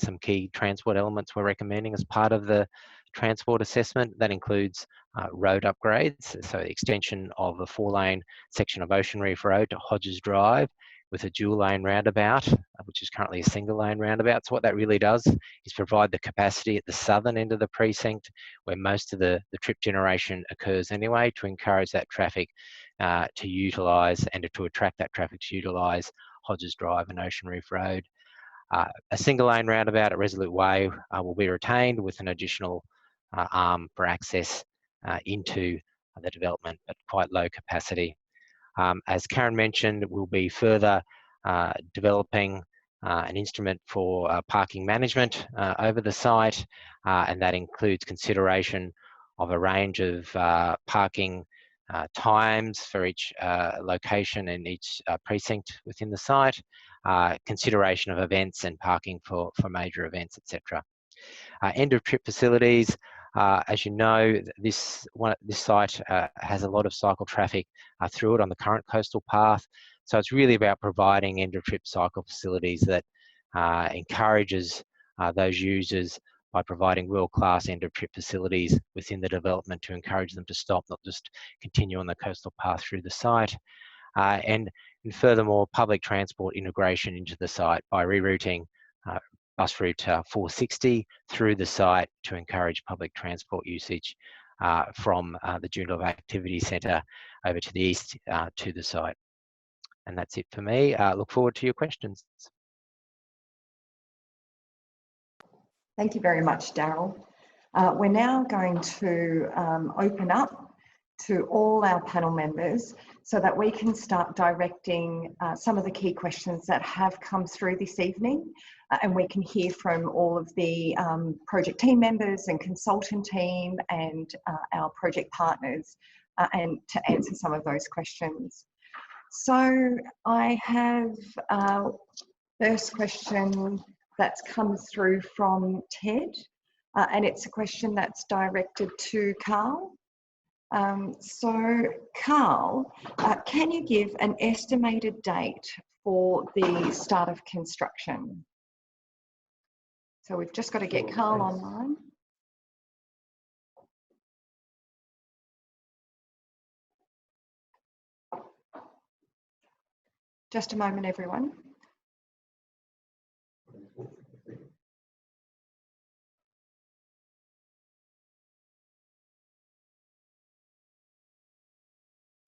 some key transport elements we're recommending as part of the transport assessment. That includes road upgrades, so the extension of the 4-lane section of Ocean Reef Road to Hodges Drive with a dual-lane roundabout, which is currently a single-lane roundabout. So what that really does is provide the capacity at the southern end of the precinct, where most of the trip generation occurs anyway, to encourage that traffic to utilise and to attract that traffic to utilise Hodges Drive and Ocean Reef Road. A single-lane roundabout at Resolute Way will be retained with an additional arm for access into the development, but quite low capacity. As Karen mentioned, we'll be further developing an instrument for parking management over the site, and that includes consideration of a range of parking times for each location and each precinct within the site, consideration of events and parking for major events, etc. End of trip facilities. As you know, this site has a lot of cycle traffic through it on the current coastal path. So it's really about providing end of trip cycle facilities that encourages those users by providing world-class end of trip facilities within the development to encourage them to stop, not just continue on the coastal path through the site. And furthermore, public transport integration into the site by rerouting bus route 460 through the site to encourage public transport usage from the Joondalup Activity Centre over to the east to the site. And that's it for me. Look forward to your questions. Thank you very much, Daryl. We're now going to open up to all our panel members so that we can start directing some of the key questions that have come through this evening, and we can hear from all of the project team members and consultant team and our project partners and to answer some of those questions. So I have first question that's come through from Ted, and it's a question that's directed to Carl. So Carl, can you give an estimated date for the start of construction? So we've just got to get Carl online. Just a moment, everyone.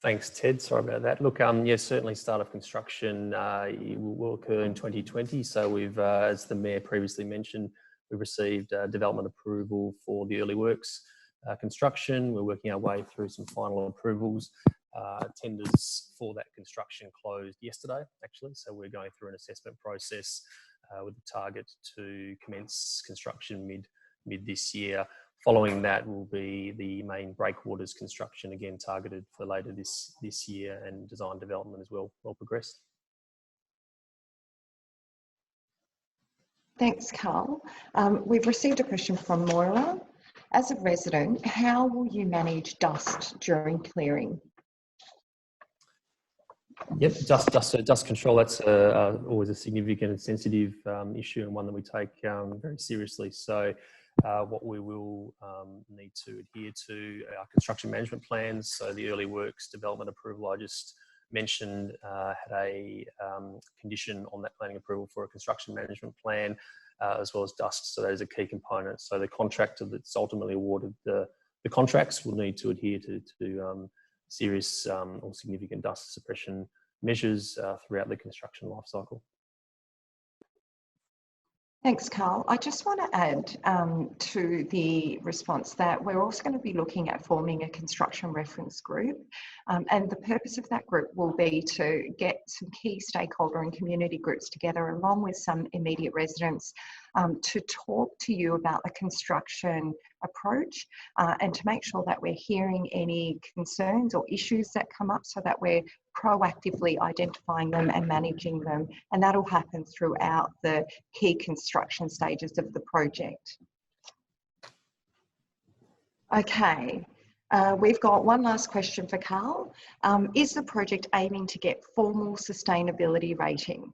Thanks, Ted. Sorry about that. Look, yes, certainly start of construction will occur in 2020. So we've, as the Mayor previously mentioned, we've received development approval for the early works construction. We're working our way through some final approvals. Tenders for that construction closed yesterday, actually. So we're going through an assessment process with the target to commence construction mid this year. Following that will be the main breakwaters construction, again targeted for later this year, and design development as well progressed. Thanks, Carl. We've received a question from Moira. As a resident, how will you manage dust during clearing? Yep, dust control, that's always a significant and sensitive issue, and one that we take very seriously. So what we will need to adhere to our construction management plans. So the early works development approval I just mentioned had a condition on that planning approval for a construction management plan, as well as dust. So that is a key component. So the contractor that's ultimately awarded the contracts will need to adhere to serious or significant dust suppression measures throughout the construction life cycle. Thanks, Carl. I just want to add to the response that we're also going to be looking at forming a construction reference group. And the purpose of that group will be to get some key stakeholder and community groups together, along with some immediate residents, to talk to you about the construction approach and to make sure that we're hearing any concerns or issues that come up so that we're proactively identifying them and managing them. And that'll happen throughout the key construction stages of the project. Okay, we've got one last question for Carl. Is the project aiming to get formal sustainability rating?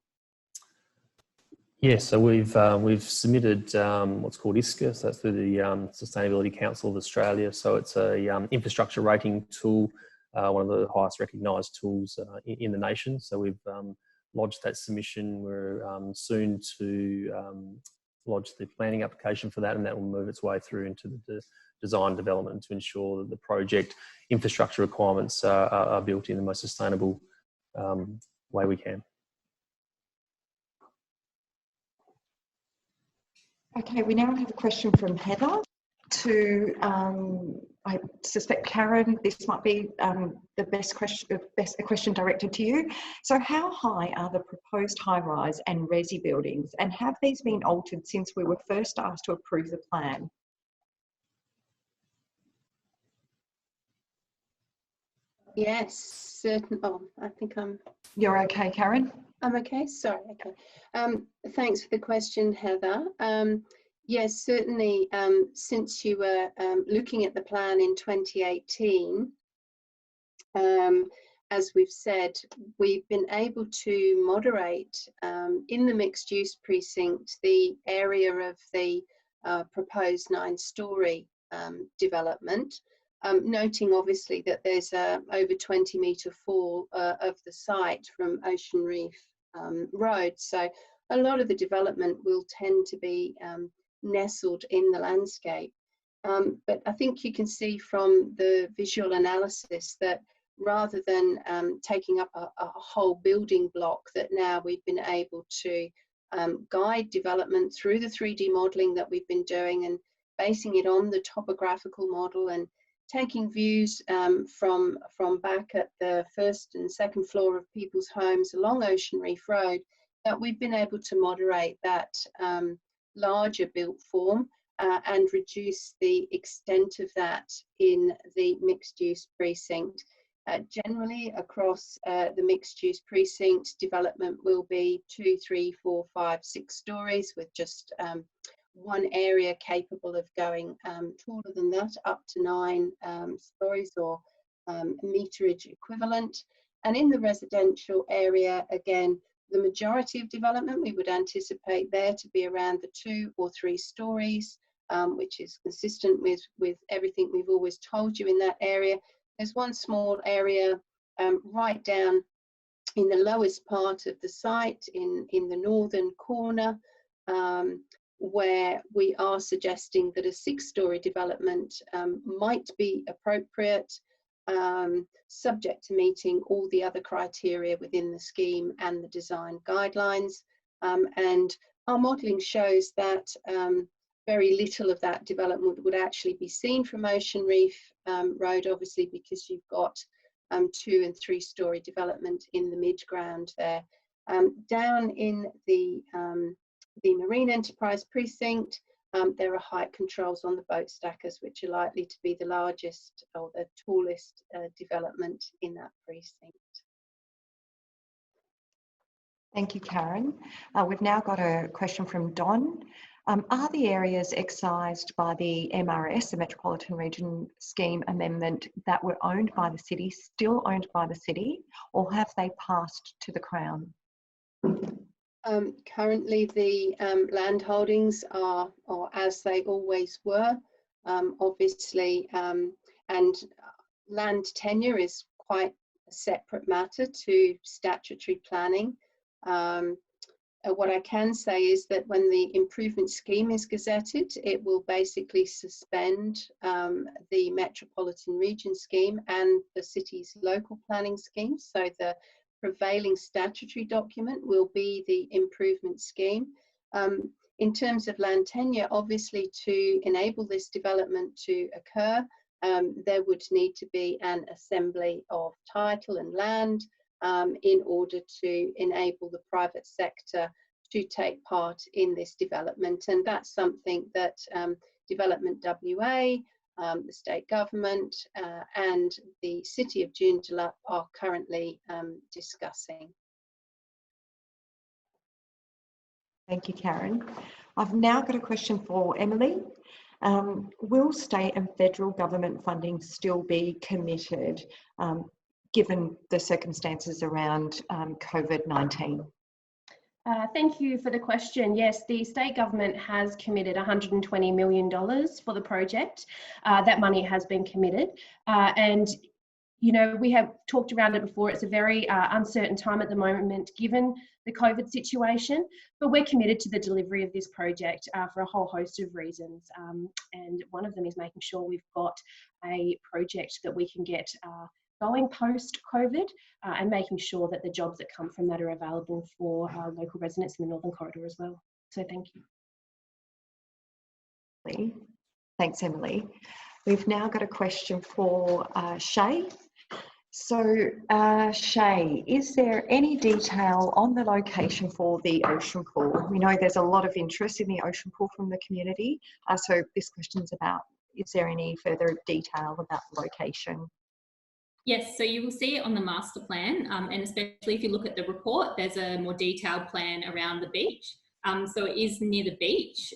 Yes, so we've submitted what's called ISCA, so that's through the Sustainability Council of Australia. So it's a infrastructure rating tool, one of the highest recognised tools in the nation. So we've lodged that submission. We're soon to lodge the planning application for that, and that will move its way through into the design development to ensure that the project infrastructure requirements are built in the most sustainable way we can. Okay, we now have a question from Heather to I suspect, Karen, this might be the best question directed to you. So how high are the proposed high-rise and resi buildings, and have these been altered since we were first asked to approve the plan? Yes, certain. Oh, I think You're okay, Karen? I'm okay. Sorry. Okay. Thanks for the question, Heather. Yes, certainly. Since you were looking at the plan in 2018, as we've said, we've been able to moderate in the mixed-use precinct the area of the proposed 9-storey development, noting obviously that there's a over 20-metre fall of the site from Ocean Reef Road. So a lot of the development will tend to be nestled in the landscape. But I think you can see from the visual analysis that rather than taking up a whole building block, that now we've been able to guide development through the 3D modelling that we've been doing and basing it on the topographical model and taking views from back at the first and second floor of people's homes along Ocean Reef Road, that we've been able to moderate that larger built form and reduce the extent of that in the mixed-use precinct. Generally across the mixed-use precinct, development will be 2, 3, 4, 5, 6 stories with just one area capable of going taller than that, up to 9 stories or meterage equivalent. And in the residential area, again, the majority of development we would anticipate there to be around the 2 or 3 stories, which is consistent with everything we've always told you in that area. There's one small area right down in the lowest part of the site in the northern corner, where we are suggesting that a 6-storey development might be appropriate, subject to meeting all the other criteria within the scheme and the design guidelines. And our modelling shows that very little of that development would actually be seen from Ocean Reef Road, obviously because you've got 2 and 3-storey development in the mid-ground there. Down in the Marine Enterprise precinct, there are height controls on the boat stackers, which are likely to be the largest or the tallest development in that precinct. Thank you, Karen. We've now got a question from Don. Are the areas excised by the MRS, the Metropolitan Region Scheme amendment, that were owned by the city still owned by the city, or have they passed to the Crown? Currently, the land holdings are as they always were, obviously, and land tenure is quite a separate matter to statutory planning. What I can say is that when the improvement scheme is gazetted, it will basically suspend the Metropolitan Region Scheme and the city's local planning scheme. So the prevailing statutory document will be the improvement scheme. In terms of land tenure, obviously to enable this development to occur, there would need to be an assembly of title and land in order to enable the private sector to take part in this development. And that's something that DevelopmentWA, the state government and the city of Joondalup are currently discussing. Thank you, Karen. I've now got a question for Emily. Will state and federal government funding still be committed given the circumstances around COVID-19? Thank you for the question. Yes, the state government has committed $120 million for the project. That money has been committed. And, you know, we have talked around it before. It's a very uncertain time at the moment, given the COVID situation, but we're committed to the delivery of this project for a whole host of reasons. And one of them is making sure we've got a project that we can get going post-COVID and making sure that the jobs that come from that are available for local residents in the Northern Corridor as well. So thank you. Thanks, Emily. We've now got a question for Shay. So, Shay, is there any detail on the location for the ocean pool? We know there's a lot of interest in the ocean pool from the community. So this question's about, is there any further detail about the location? Yes, so you will see it on the master plan, and especially if you look at the report, there's a more detailed plan around the beach. So it is near the beach.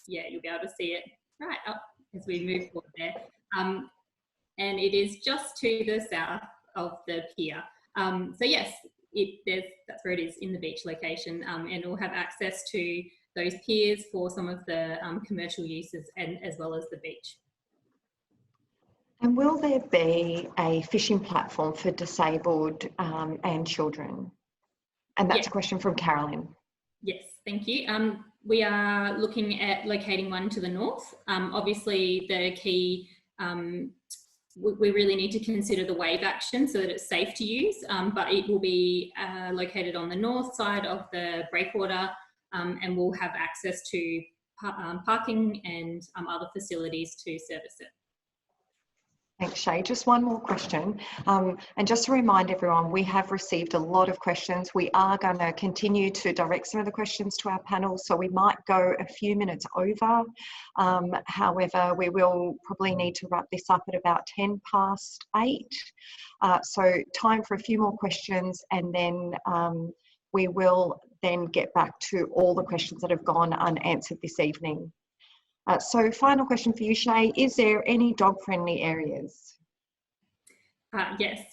Yeah, you'll be able to see it right up as we move forward there. And it is just to the south of the pier. So yes, that's where it is, in the beach location, and it will have access to those piers for some of the commercial uses, and as well as the beach. And will there be a fishing platform for disabled and children? And that's a question from Carolyn. Yes, thank you. We are looking at locating one to the north. Obviously, the key, we really need to consider the wave action so that it's safe to use, but it will be located on the north side of the breakwater, and we'll have access to parking and other facilities to service it. Thanks, Shay. Just one more question. And just to remind everyone, we have received a lot of questions. We are going to continue to direct some of the questions to our panel, so we might go a few minutes over. However, we will probably need to wrap this up at about 8:10. So time for a few more questions, and then we will then get back to all the questions that have gone unanswered this evening. So final question for you, Shay, is there any dog-friendly areas? Yes,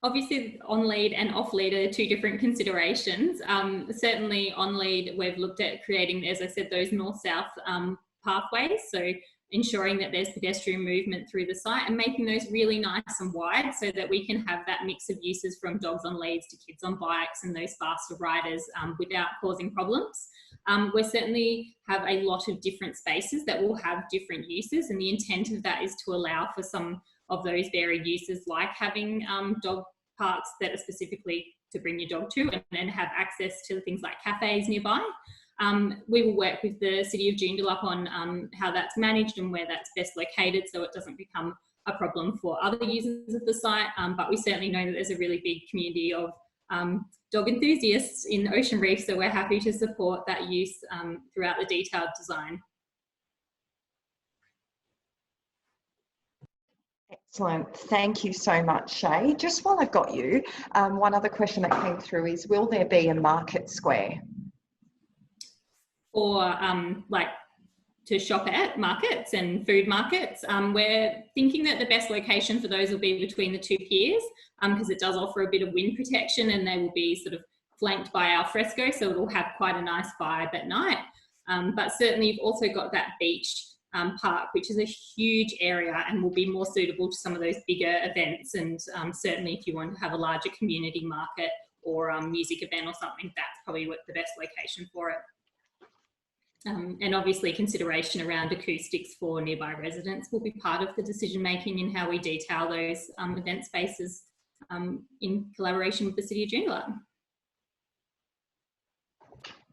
obviously on lead and off lead are two different considerations. Certainly on lead, we've looked at creating, as I said, those north-south pathways, so ensuring that there's pedestrian movement through the site and making those really nice and wide so that we can have that mix of uses from dogs on leads to kids on bikes and those faster riders without causing problems. We certainly have a lot of different spaces that will have different uses, and the intent of that is to allow for some of those varied uses, like having dog parks that are specifically to bring your dog to, and then have access to things like cafes nearby. We will work with the City of Joondalup on how that's managed and where that's best located so it doesn't become a problem for other users of the site, but we certainly know that there's a really big community of dog enthusiasts in Ocean Reef, so we're happy to support that use throughout the detailed design. Excellent. Thank you so much, Shay. Just while I've got you, one other question that came through is, will there be a market square? Or like to shop at markets and food markets. We're thinking that the best location for those will be between the two piers, because it does offer a bit of wind protection, and they will be sort of flanked by al fresco, so it'll have quite a nice vibe at night. But certainly you've also got that beach park, which is a huge area and will be more suitable to some of those bigger events, and certainly if you want to have a larger community market or music event or something, that's probably the best location for it. And obviously consideration around acoustics for nearby residents will be part of the decision making in how we detail those event spaces in collaboration with the City of Joondalup.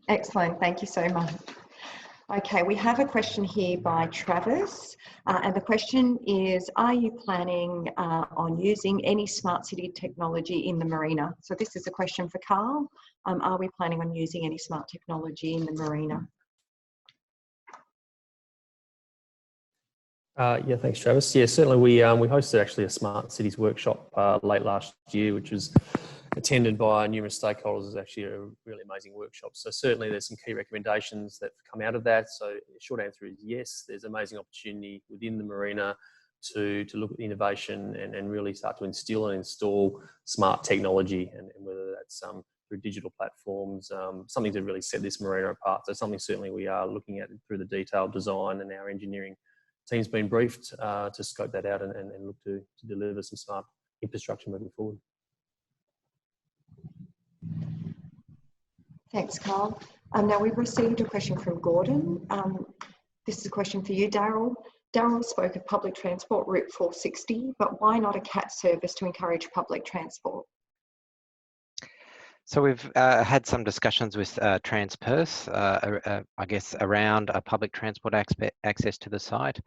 Excellent, thank you so much. Okay, we have a question here by Travis, and the question is, are you planning on using any smart city technology in the marina? So this is a question for Carl. Are we planning on using any smart technology in the marina? Yeah, thanks, Travis. Yeah, certainly we hosted actually a Smart Cities workshop late last year, which was attended by numerous stakeholders. It was actually a really amazing workshop. So certainly there's some key recommendations that come out of that. So the short answer is yes, there's amazing opportunity within the marina to look at innovation and really start to instill and install smart technology, and whether that's through digital platforms, something to really set this marina apart. So something certainly we are looking at through the detailed design, and our engineering team's been briefed to scope that out and look to deliver some smart infrastructure moving forward. Thanks, Carl. Now we've received a question from Gordon. This is a question for you, Daryl. Daryl spoke of public transport route 460, but why not a CAT service to encourage public transport? So we've had some discussions with Transperth, I guess, around public transport access to the site,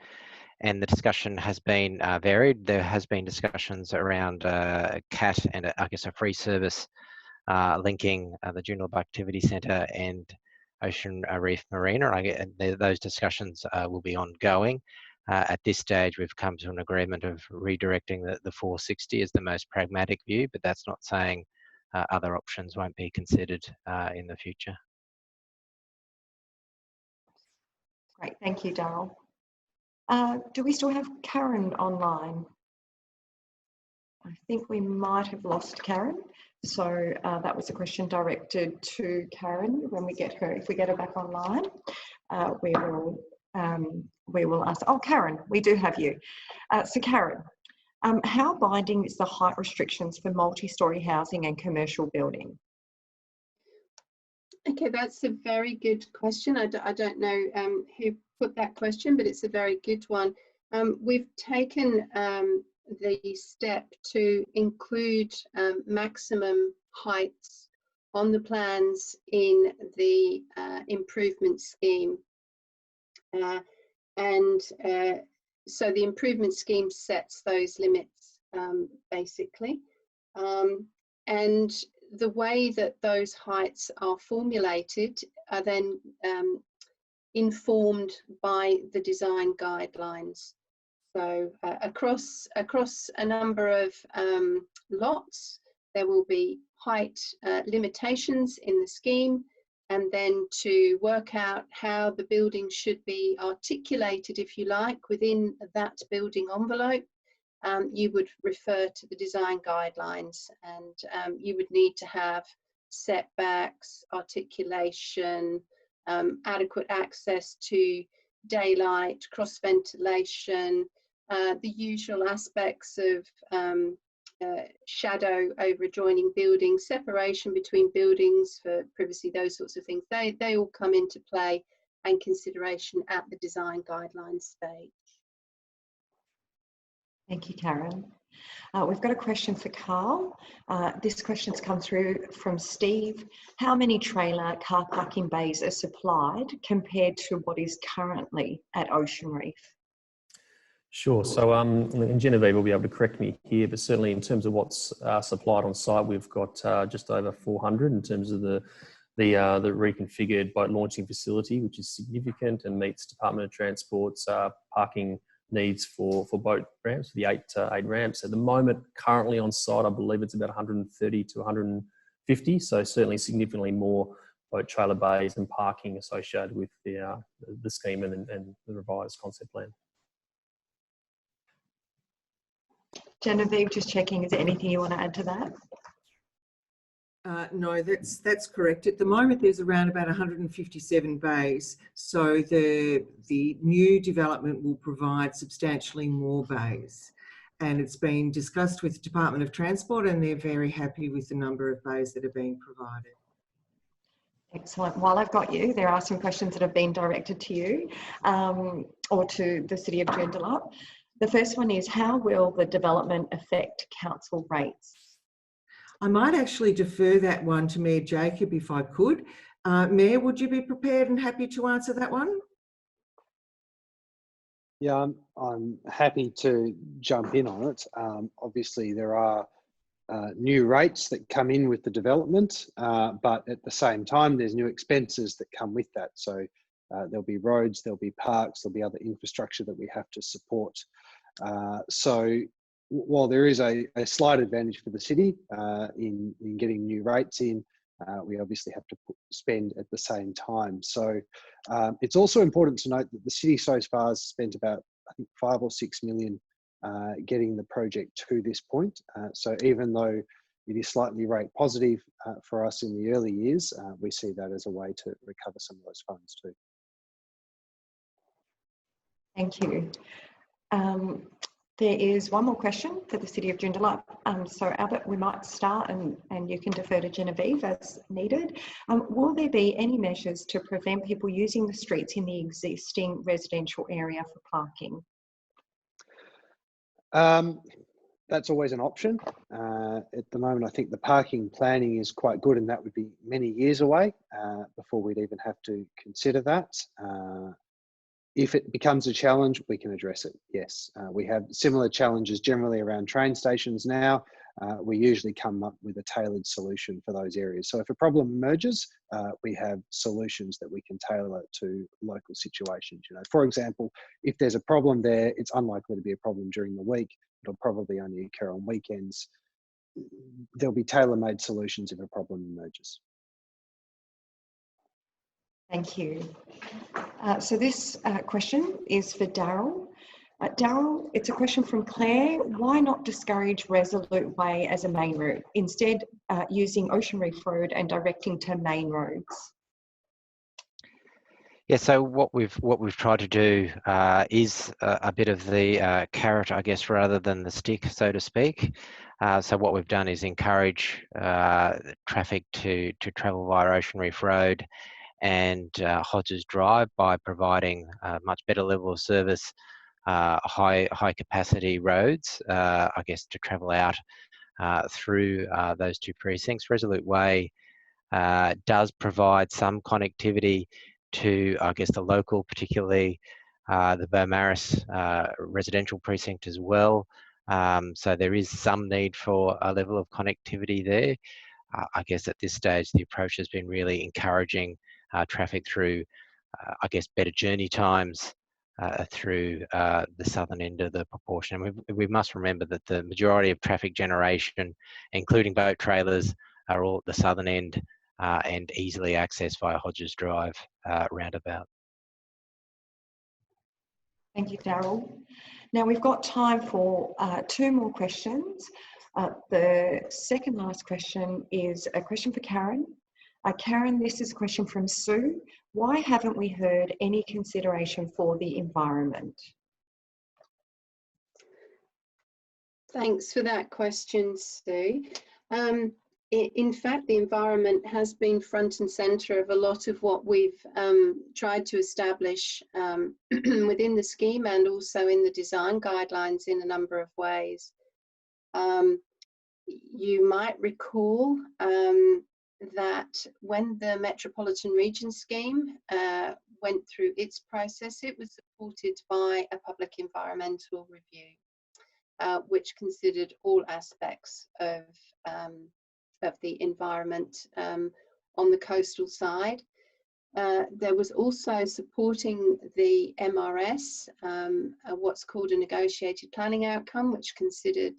and the discussion has been varied. There has been discussions around CAT and I guess a free service linking the Joondalup Activity Centre and Ocean Reef Marina. Those discussions will be ongoing. At this stage, we've come to an agreement of redirecting the 460 as the most pragmatic view, but that's not saying other options won't be considered in the future. Great, thank you, Daryl. Do we still have Karen online? I think we might have lost Karen. So that was a question directed to Karen. When we get her, if we get her back online, we will ask. Oh, Karen, we do have you. So Karen, how binding is the height restrictions for multi-storey housing and commercial building? Okay, that's a very good question. I don't know who put that question, but it's a very good one. We've taken the step to include maximum heights on the plans in the improvement scheme. So the improvement scheme sets those limits, basically. And the way that those heights are formulated are then informed by the design guidelines. So across a number of lots, there will be height limitations in the scheme, and then to work out how the building should be articulated, if you like, within that building envelope, you would refer to the design guidelines, and you would need to have setbacks, articulation, adequate access to daylight, cross ventilation, the usual aspects of shadow over adjoining buildings, separation between buildings for privacy, those sorts of things. They all come into play and consideration at the design guidelines stage. Thank you, Karen. We've got a question for Carl. This question's come through from Steve. How many trailer car parking bays are supplied compared to what is currently at Ocean Reef? Sure. So, and Genevieve will be able to correct me here, but certainly in terms of what's supplied on site, we've got just over 400 in terms of the reconfigured boat launching facility, which is significant and meets Department of Transport's parking needs for boat ramps, the eight ramps. At the moment, currently on site, I believe it's about 130 to 150. So certainly significantly more boat trailer bays and parking associated with the scheme and the revised concept plan. Genevieve, just checking, is there anything you want to add to that? No, that's correct. At the moment, there's around about 157 bays. So the new development will provide substantially more bays. And it's been discussed with the Department of Transport, and they're very happy with the number of bays that are being provided. Excellent. While I've got you, there are some questions that have been directed to you or to the City of Joondalup. The first one is, how will the development affect council rates? I might actually defer that one to Mayor Jacob if I could. Mayor, would you be prepared and happy to answer that one? Yeah, I'm happy to jump in on it. Obviously, there are new rates that come in with the development, but at the same time, there's new expenses that come with that. So there'll be roads, there'll be parks, there'll be other infrastructure that we have to support. So while there is a slight advantage for the city in getting new rates in, we obviously have to spend at the same time. So it's also important to note that the city so far has spent about, I think, 5 or 6 million getting the project to this point. So even though it is slightly rate positive for us in the early years, we see that as a way to recover some of those funds too. Thank you. There is one more question for the City of Joondalup. So Albert, we might start and you can defer to Genevieve as needed. Will there be any measures to prevent people using the streets in the existing residential area for parking? that's always an option. At the moment, I think the parking planning is quite good, and that would be many years away before we'd even have to consider that. If it becomes a challenge, we can address it, yes. We have similar challenges generally around train stations now. We usually come up with a tailored solution for those areas. So if a problem emerges, we have solutions that we can tailor to local situations. You know, for example, if there's a problem there, it's unlikely to be a problem during the week. It'll probably only occur on weekends. There'll be tailor-made solutions if a problem emerges. Thank you. So this question is for Daryl. Daryl, it's a question from Claire. Why not discourage Resolute Way as a main route, instead using Ocean Reef Road and directing to main roads? Yeah, so what we've tried to do is a bit of the carrot, I guess, rather than the stick, so to speak. So what we've done is encourage traffic to travel via Ocean Reef Road and Hodges Drive by providing a much better level of service, high capacity roads, I guess, to travel out through those two precincts. Resolute Way does provide some connectivity to, I guess, the local, particularly the Beaumaris residential precinct as well. So there is some need for a level of connectivity there. I guess at this stage, the approach has been really encouraging traffic through, I guess, better journey times through the southern end of the proportion. We must remember that the majority of traffic generation, including boat trailers, are all at the southern end and easily accessed via Hodges Drive roundabout. Thank you, Daryl. Now we've got time for 2 more questions. The second last question is a question for Karen. Karen, this is a question from Sue. Why haven't we heard any consideration for the environment? Thanks for that question, Sue. In fact, the environment has been front and centre of a lot of what we've tried to establish within the scheme and also in the design guidelines in a number of ways. You might recall that when the Metropolitan Region Scheme went through its process, it was supported by a public environmental review, which considered all aspects of the environment on the coastal side. There was also supporting the MRS, what's called a negotiated planning outcome, which considered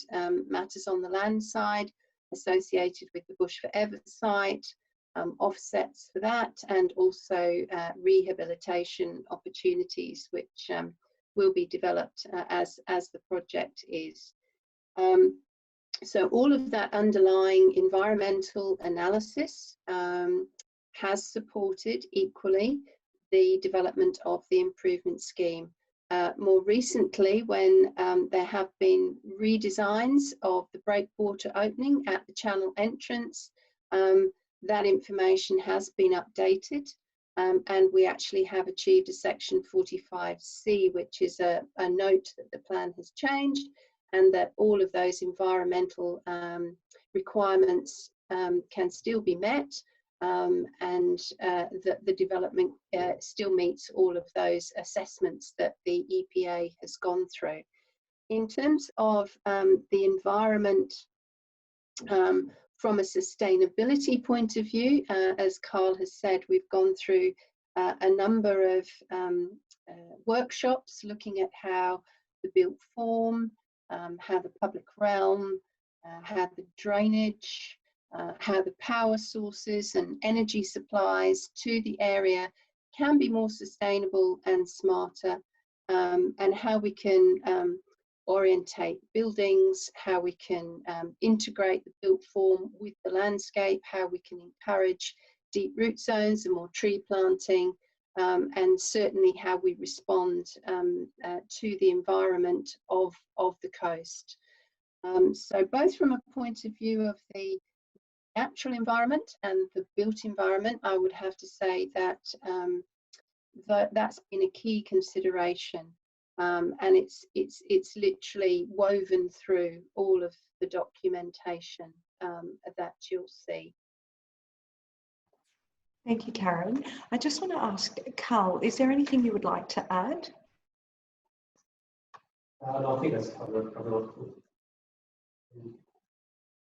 matters on the land side associated with the Bush Forever site, offsets for that, and also rehabilitation opportunities, which will be developed as the project is. So all of that underlying environmental analysis has supported equally the development of the improvement scheme. More recently, when there have been redesigns of the breakwater opening at the channel entrance, that information has been updated, and we actually have achieved a section 45C, which is a note that the plan has changed and that all of those environmental requirements can still be met, and that the development still meets all of those assessments that the EPA has gone through. In terms of the environment from a sustainability point of view, as Carl has said, we've gone through a number of workshops looking at how the built form, how the public realm, how the drainage, how the power sources and energy supplies to the area can be more sustainable and smarter, and how we can orientate buildings, how we can integrate the built form with the landscape, how we can encourage deep root zones and more tree planting, and certainly how we respond to the environment of the coast. So both from a point of view of the natural environment and the built environment, I would have to say that that's been a key consideration. and it's literally woven through all of the documentation that you'll see. Thank you, Karen. I just want to ask Carl, is there anything you would like to add? No, I think that's covered off.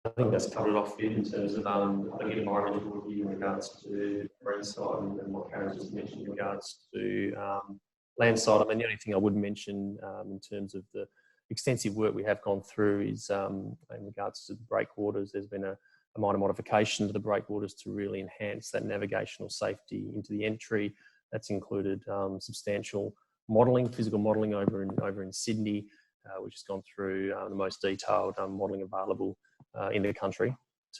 I think that's covered off in terms of the environmental review in regards to marine site and what Karen just mentioned in regards to land site. I mean, the only thing I would mention in terms of the extensive work we have gone through is in regards to the breakwaters. There's been a minor modification to the breakwaters to really enhance that navigational safety into the entry. That's included substantial modelling, physical modelling over in Sydney, which has gone through the most detailed modelling available in the country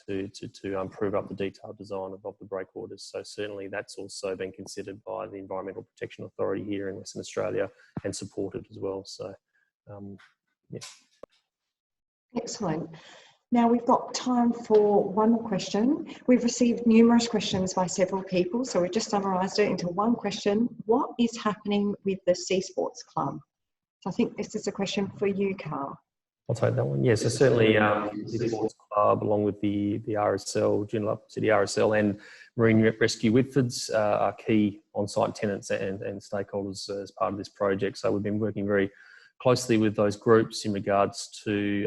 to improve up the detailed design of the breakwaters. So certainly that's also been considered by the Environmental Protection Authority here in Western Australia and supported as well. So, yeah. Excellent. Now we've got time for one more question. We've received numerous questions by several people, so we've just summarised it into one question. What is happening with the Sea Sports Club? So I think this is a question for you, Carl. I'll take that one. Yes, so certainly the Sports Club, along with the RSL, Joondalup City RSL and Marine Rescue Whitfords are key on-site tenants and stakeholders as part of this project. So we've been working very closely with those groups in regards to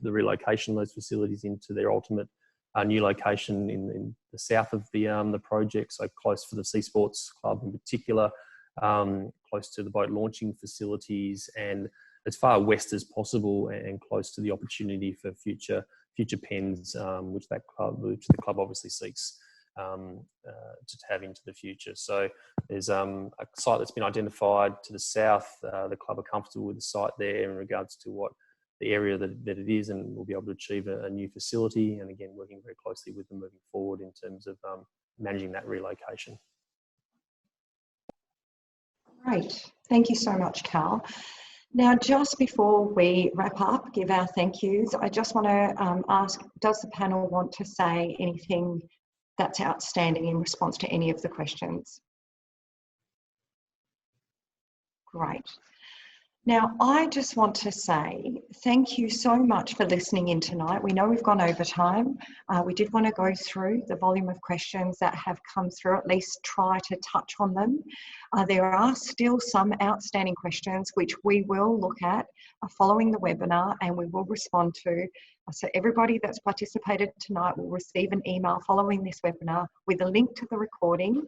the relocation of those facilities into their ultimate new location in the south of the project, so close for the Sea Sports Club in particular, close to the boat launching facilities and as far west as possible and close to the opportunity for future pens, which the club obviously seeks to have into the future. So there's a site that's been identified to the south. The club are comfortable with the site there in regards to what the area that it is, and we'll be able to achieve a new facility. And again, working very closely with them moving forward in terms of managing that relocation. Great. Thank you so much, Carl. Now, just before we wrap up, give our thank yous, I just want to ask, does the panel want to say anything that's outstanding in response to any of the questions? Great. Now, I just want to say thank you so much for listening in tonight. We know we've gone over time. We did want to go through the volume of questions that have come through, at least try to touch on them. There are still some outstanding questions which we will look at following the webinar and we will respond to. So everybody that's participated tonight will receive an email following this webinar with a link to the recording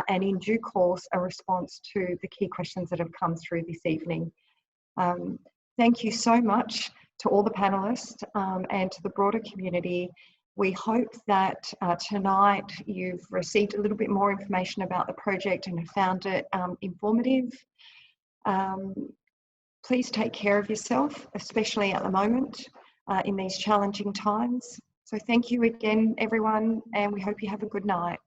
and in due course a response to the key questions that have come through this evening. Thank you so much to all the panelists and to the broader community. We hope that tonight you've received a little bit more information about the project and have found it informative. Please take care of yourself, especially at the moment in these challenging times. So thank you again, everyone, and we hope you have a good night.